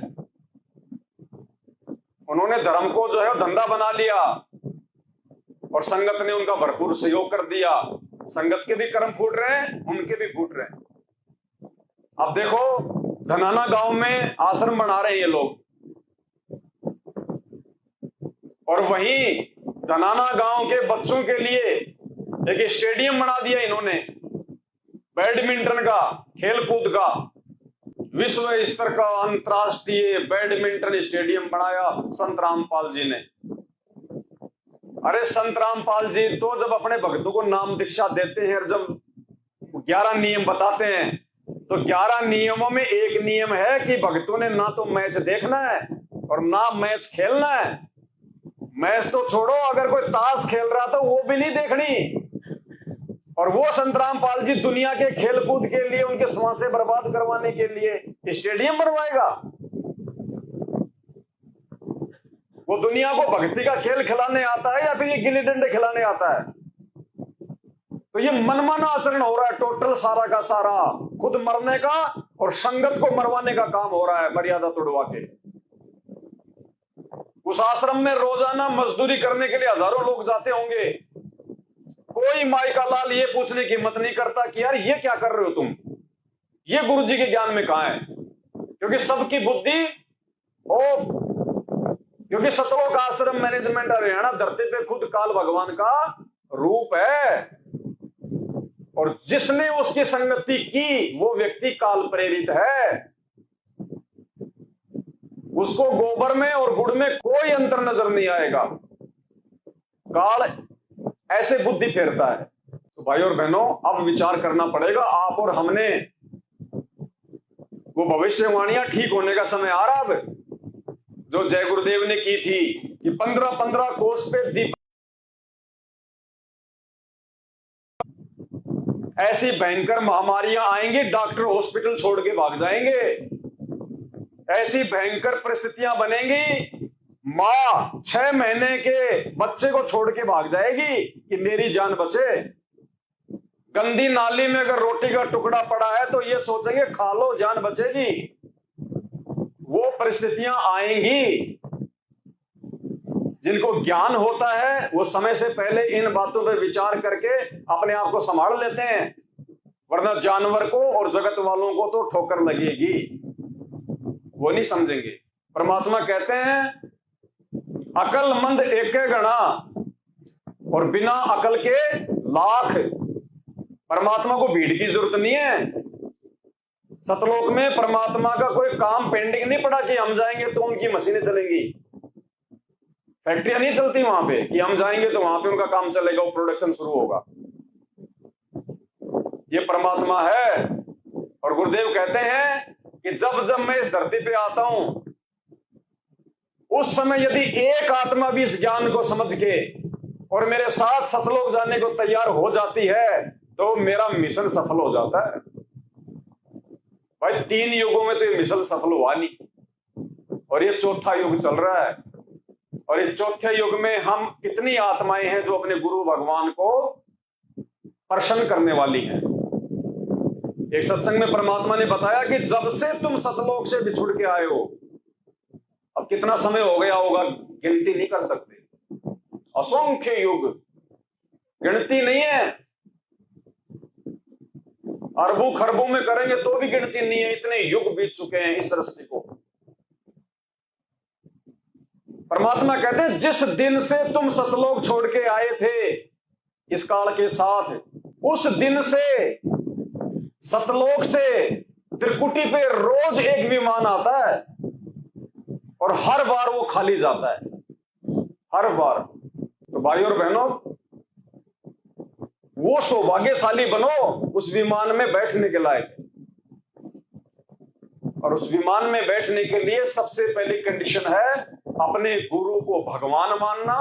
Speaker 1: उन्होंने धर्म को जो है धंधा बना लिया और संगत ने उनका भरपूर सहयोग कर दिया। संगत के भी कर्म फूट रहे हैं, उनके भी फूट रहे हैं। अब देखो, धनाना गांव में आश्रम बना रहे हैं ये लोग, और वहीं धनाना गांव के बच्चों के लिए एक स्टेडियम बना दिया इन्होंने, बैडमिंटन का, खेलकूद का, विश्व स्तर का अंतरराष्ट्रीय बैडमिंटन स्टेडियम बनाया संत रामपाल जी ने। अरे संत रामपाल जी तो जब अपने भक्तों को नाम दीक्षा देते हैं और जब 11 नियम बताते हैं, तो 11 नियमों में एक नियम है कि भक्तों ने ना तो मैच देखना है और ना मैच खेलना है। मैच तो छोड़ो, अगर कोई ताश खेल रहा तो वो भी नहीं देखनी। और वो संत रामपाल जी दुनिया के खेलकूद के लिए, उनके श्वासें बर्बाद करवाने के लिए स्टेडियम बनवाएगा? वो दुनिया को भक्ति का खेल खिलाने आता है या फिर ये गिल्ली डंडे खिलाने आता है? तो ये मनमाना आचरण हो रहा है टोटल, सारा का सारा खुद मरने का और संगत को मरवाने का काम हो रहा है, मर्यादा तोड़वा के। उस आश्रम में रोजाना मजदूरी करने के लिए हजारों लोग जाते होंगे। कोई माई का लाल ये पूछने की हिम्मत नहीं करता कि यार ये क्या कर रहे हो तुम, ये गुरु जी के ज्ञान में कहां है? क्योंकि सबकी बुद्धि क्योंकि सतलोक आश्रम मैनेजमेंट हरियाणा धरती पे खुद काल भगवान का रूप है, और जिसने उसकी संगति की वो व्यक्ति काल प्रेरित है। उसको गोबर में और गुड़ में कोई अंतर नजर नहीं आएगा। काल ऐसे बुद्धि फेरता है। तो भाई और बहनों, अब विचार करना पड़ेगा आप और हमने। वो भविष्यवाणियां ठीक होने का समय आ रहा अब, जो जय गुरुदेव ने की थी कि 15-15 कोस पे दीप, ऐसी भयंकर महामारियां आएंगी, डॉक्टर हॉस्पिटल छोड़ के भाग जाएंगे। ऐसी भयंकर परिस्थितियां बनेंगी, मां 6 महीने के बच्चे को छोड़ के भाग जाएगी कि मेरी जान बचे। गंदी नाली में अगर रोटी का टुकड़ा पड़ा है तो ये सोचेंगे खा लो, जान बचेगी। वो परिस्थितियां आएंगी। जिनको ज्ञान होता है वो समय से पहले इन बातों पर विचार करके अपने आप को संभाल लेते हैं, वरना जानवर को और जगत वालों को तो ठोकर लगेगी, वो नहीं समझेंगे। परमात्मा कहते हैं अकलमंद एक गणा और बिना अकल के लाख। परमात्मा को भीड़ की जरूरत नहीं है। सतलोक में परमात्मा का कोई काम पेंडिंग नहीं पड़ा कि हम जाएंगे तो उनकी मशीनें चलेंगी। फैक्ट्रियां नहीं चलती वहां पे कि हम जाएंगे तो वहां पे उनका काम चलेगा, वो प्रोडक्शन शुरू होगा। ये परमात्मा है। और गुरुदेव कहते हैं कि जब जब मैं इस धरती पे आता हूं, उस समय यदि एक आत्मा भी इस ज्ञान को समझ के और मेरे साथ सतलोक जाने को तैयार हो जाती है तो मेरा मिशन सफल हो जाता है। भाई 3 युगों में तो ये मिशन सफल हुआ नहीं, और ये चौथा युग चल रहा है। और इस चौथे युग में हम कितनी आत्माएं हैं जो अपने गुरु भगवान को प्रसन्न करने वाली हैं। एक सत्संग में परमात्मा ने बताया कि जब से तुम सतलोक से बिछुड़ के आए हो, अब कितना समय हो गया होगा गिनती नहीं कर सकते, असंख्य युग, गिनती नहीं है। अरबों खरबों में करेंगे तो भी गिनती नहीं है, इतने युग बीत चुके हैं इस दृष्टि को। परमात्मा कहते हैं जिस दिन से तुम सतलोक छोड़ के आए थे इस काल के साथ, उस दिन से सतलोक से त्रिकुटी पे रोज एक विमान आता है और हर बार वो खाली जाता है, हर बार। तो भाई और बहनों, वो सौभाग्यशाली बनो उस विमान में बैठने के लायक। और उस विमान में बैठने के लिए सबसे पहली कंडीशन है अपने गुरु को भगवान मानना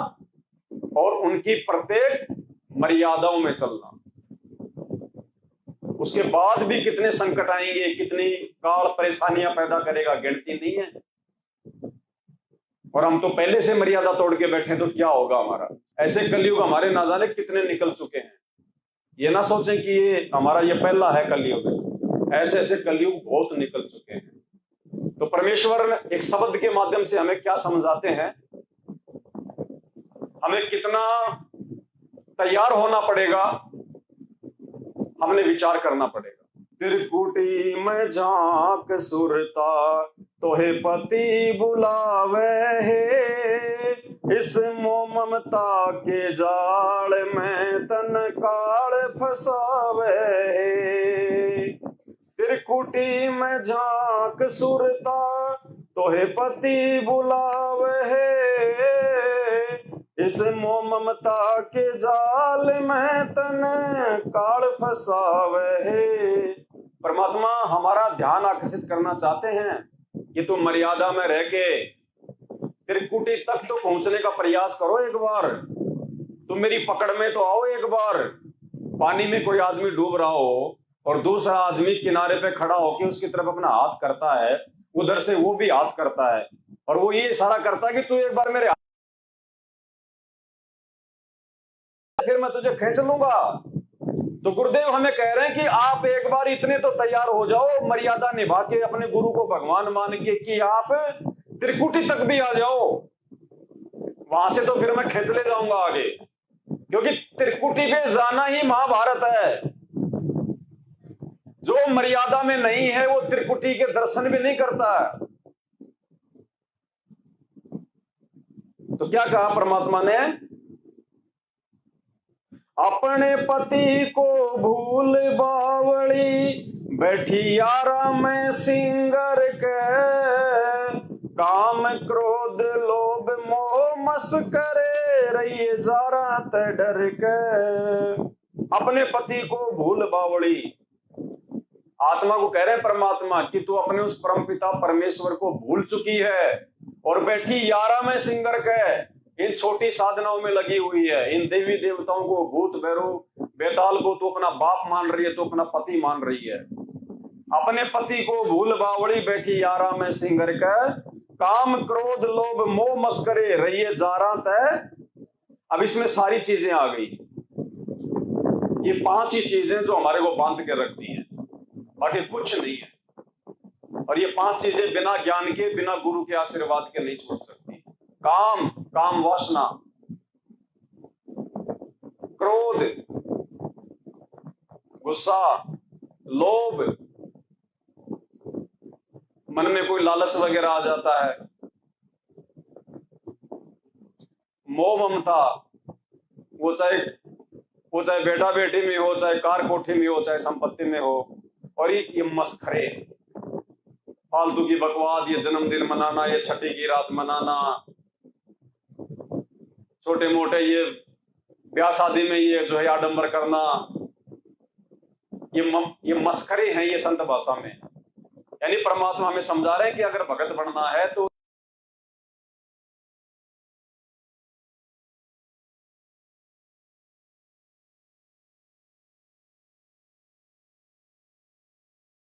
Speaker 1: और उनकी प्रत्येक मर्यादाओं में चलना। उसके बाद भी कितने संकट आएंगे, कितनी काल परेशानियां पैदा करेगा, गिनती नहीं है। और हम तो पहले से मर्यादा तोड़ के बैठे तो क्या होगा हमारा। ऐसे कलयुग हमारे ना जाने कितने निकल चुके हैं। ये ना सोचें कि ये हमारा ये पहला है कलयुग, ऐसे ऐसे कलयुग बहुत निकल चुके हैं। तो परमेश्वर एक शब्द के माध्यम से हमें क्या समझाते हैं, हमें कितना तैयार होना पड़ेगा, हमने विचार करना पड़ेगा। त्रिकुटी में झांक सुरता तोहे पति बुलावे है, इस मोह ममता के जाल में तन काल फसावे है। त्रिकुटी में झांक सुरता तोहे पति बुलावे है, इस मोह ममता के जाल में तन काल फसावे है। परमात्मा हमारा ध्यान आकर्षित करना चाहते हैं कि तुम मर्यादा में रह के त्रिकुटी तक तो पहुंचने का प्रयास करो। एक बार तुम मेरी पकड़ में तो आओ। एक बार पानी में कोई आदमी डूब रहा हो और दूसरा आदमी किनारे पे खड़ा होकर उसकी तरफ अपना हाथ करता है, उधर से वो भी हाथ करता है और वो ये इशारा करता है कि तू एक बार मेरे हाथ, फिर मैं तुझे खींच लूंगा। तो गुरुदेव हमें कह रहे हैं कि आप एक बार इतने तो तैयार हो जाओ, मर्यादा निभा के अपने गुरु को भगवान मान के, कि आप त्रिकुटी तक भी आ जाओ। वहां से तो फिर मैं खींच ले जाऊंगा आगे, क्योंकि त्रिकुटी पे जाना ही महाभारत है। जो मर्यादा में नहीं है वो त्रिकुटी के दर्शन भी नहीं करता। तो क्या कहा परमात्मा ने, अपने पति को भूल बावली बैठी यारा में सिंगर के, काम क्रोध लोभ मोह मस्करे रहिए जारा ते डर के। अपने पति को भूल बावली, आत्मा को कह रहे परमात्मा कि तू अपने उस परमपिता परमेश्वर को भूल चुकी है और बैठी यारा में सिंगर के इन छोटी साधनाओं में लगी हुई है। इन देवी देवताओं को, भूत भैरव बेताल को तो अपना बाप मान रही है, तो अपना पति मान रही है। अपने पति को भूल बावड़ी बैठी यारा में सिंगर के, काम क्रोध लोभ मोह मस्करे रहिए जारा तय। अब इसमें सारी चीजें आ गई। ये 5 ही चीजें जो हमारे को बांध के रखती हैं, बाकी कुछ नहीं है। और ये 5 चीजें बिना ज्ञान के, बिना गुरु के आशीर्वाद के नहीं छोड़ सकती। काम, काम वासना, क्रोध, गुस्सा, लोभ, मन में कोई लालच वगैरह आ जाता है, मोह ममता, वो चाहे बेटा बेटी में हो, चाहे कार कोठी में हो, चाहे संपत्ति में हो। और ये मस्खरे, फालतू की बकवास, ये जन्मदिन मनाना, ये छठी की रात मनाना, छोटे मोटे ये ब्याह शादी में ये जो है आडंबर करना, ये मस्खरे हैं। ये संत भाषा में यानी परमात्मा हमें समझा रहे हैं कि अगर भगत बनना है तो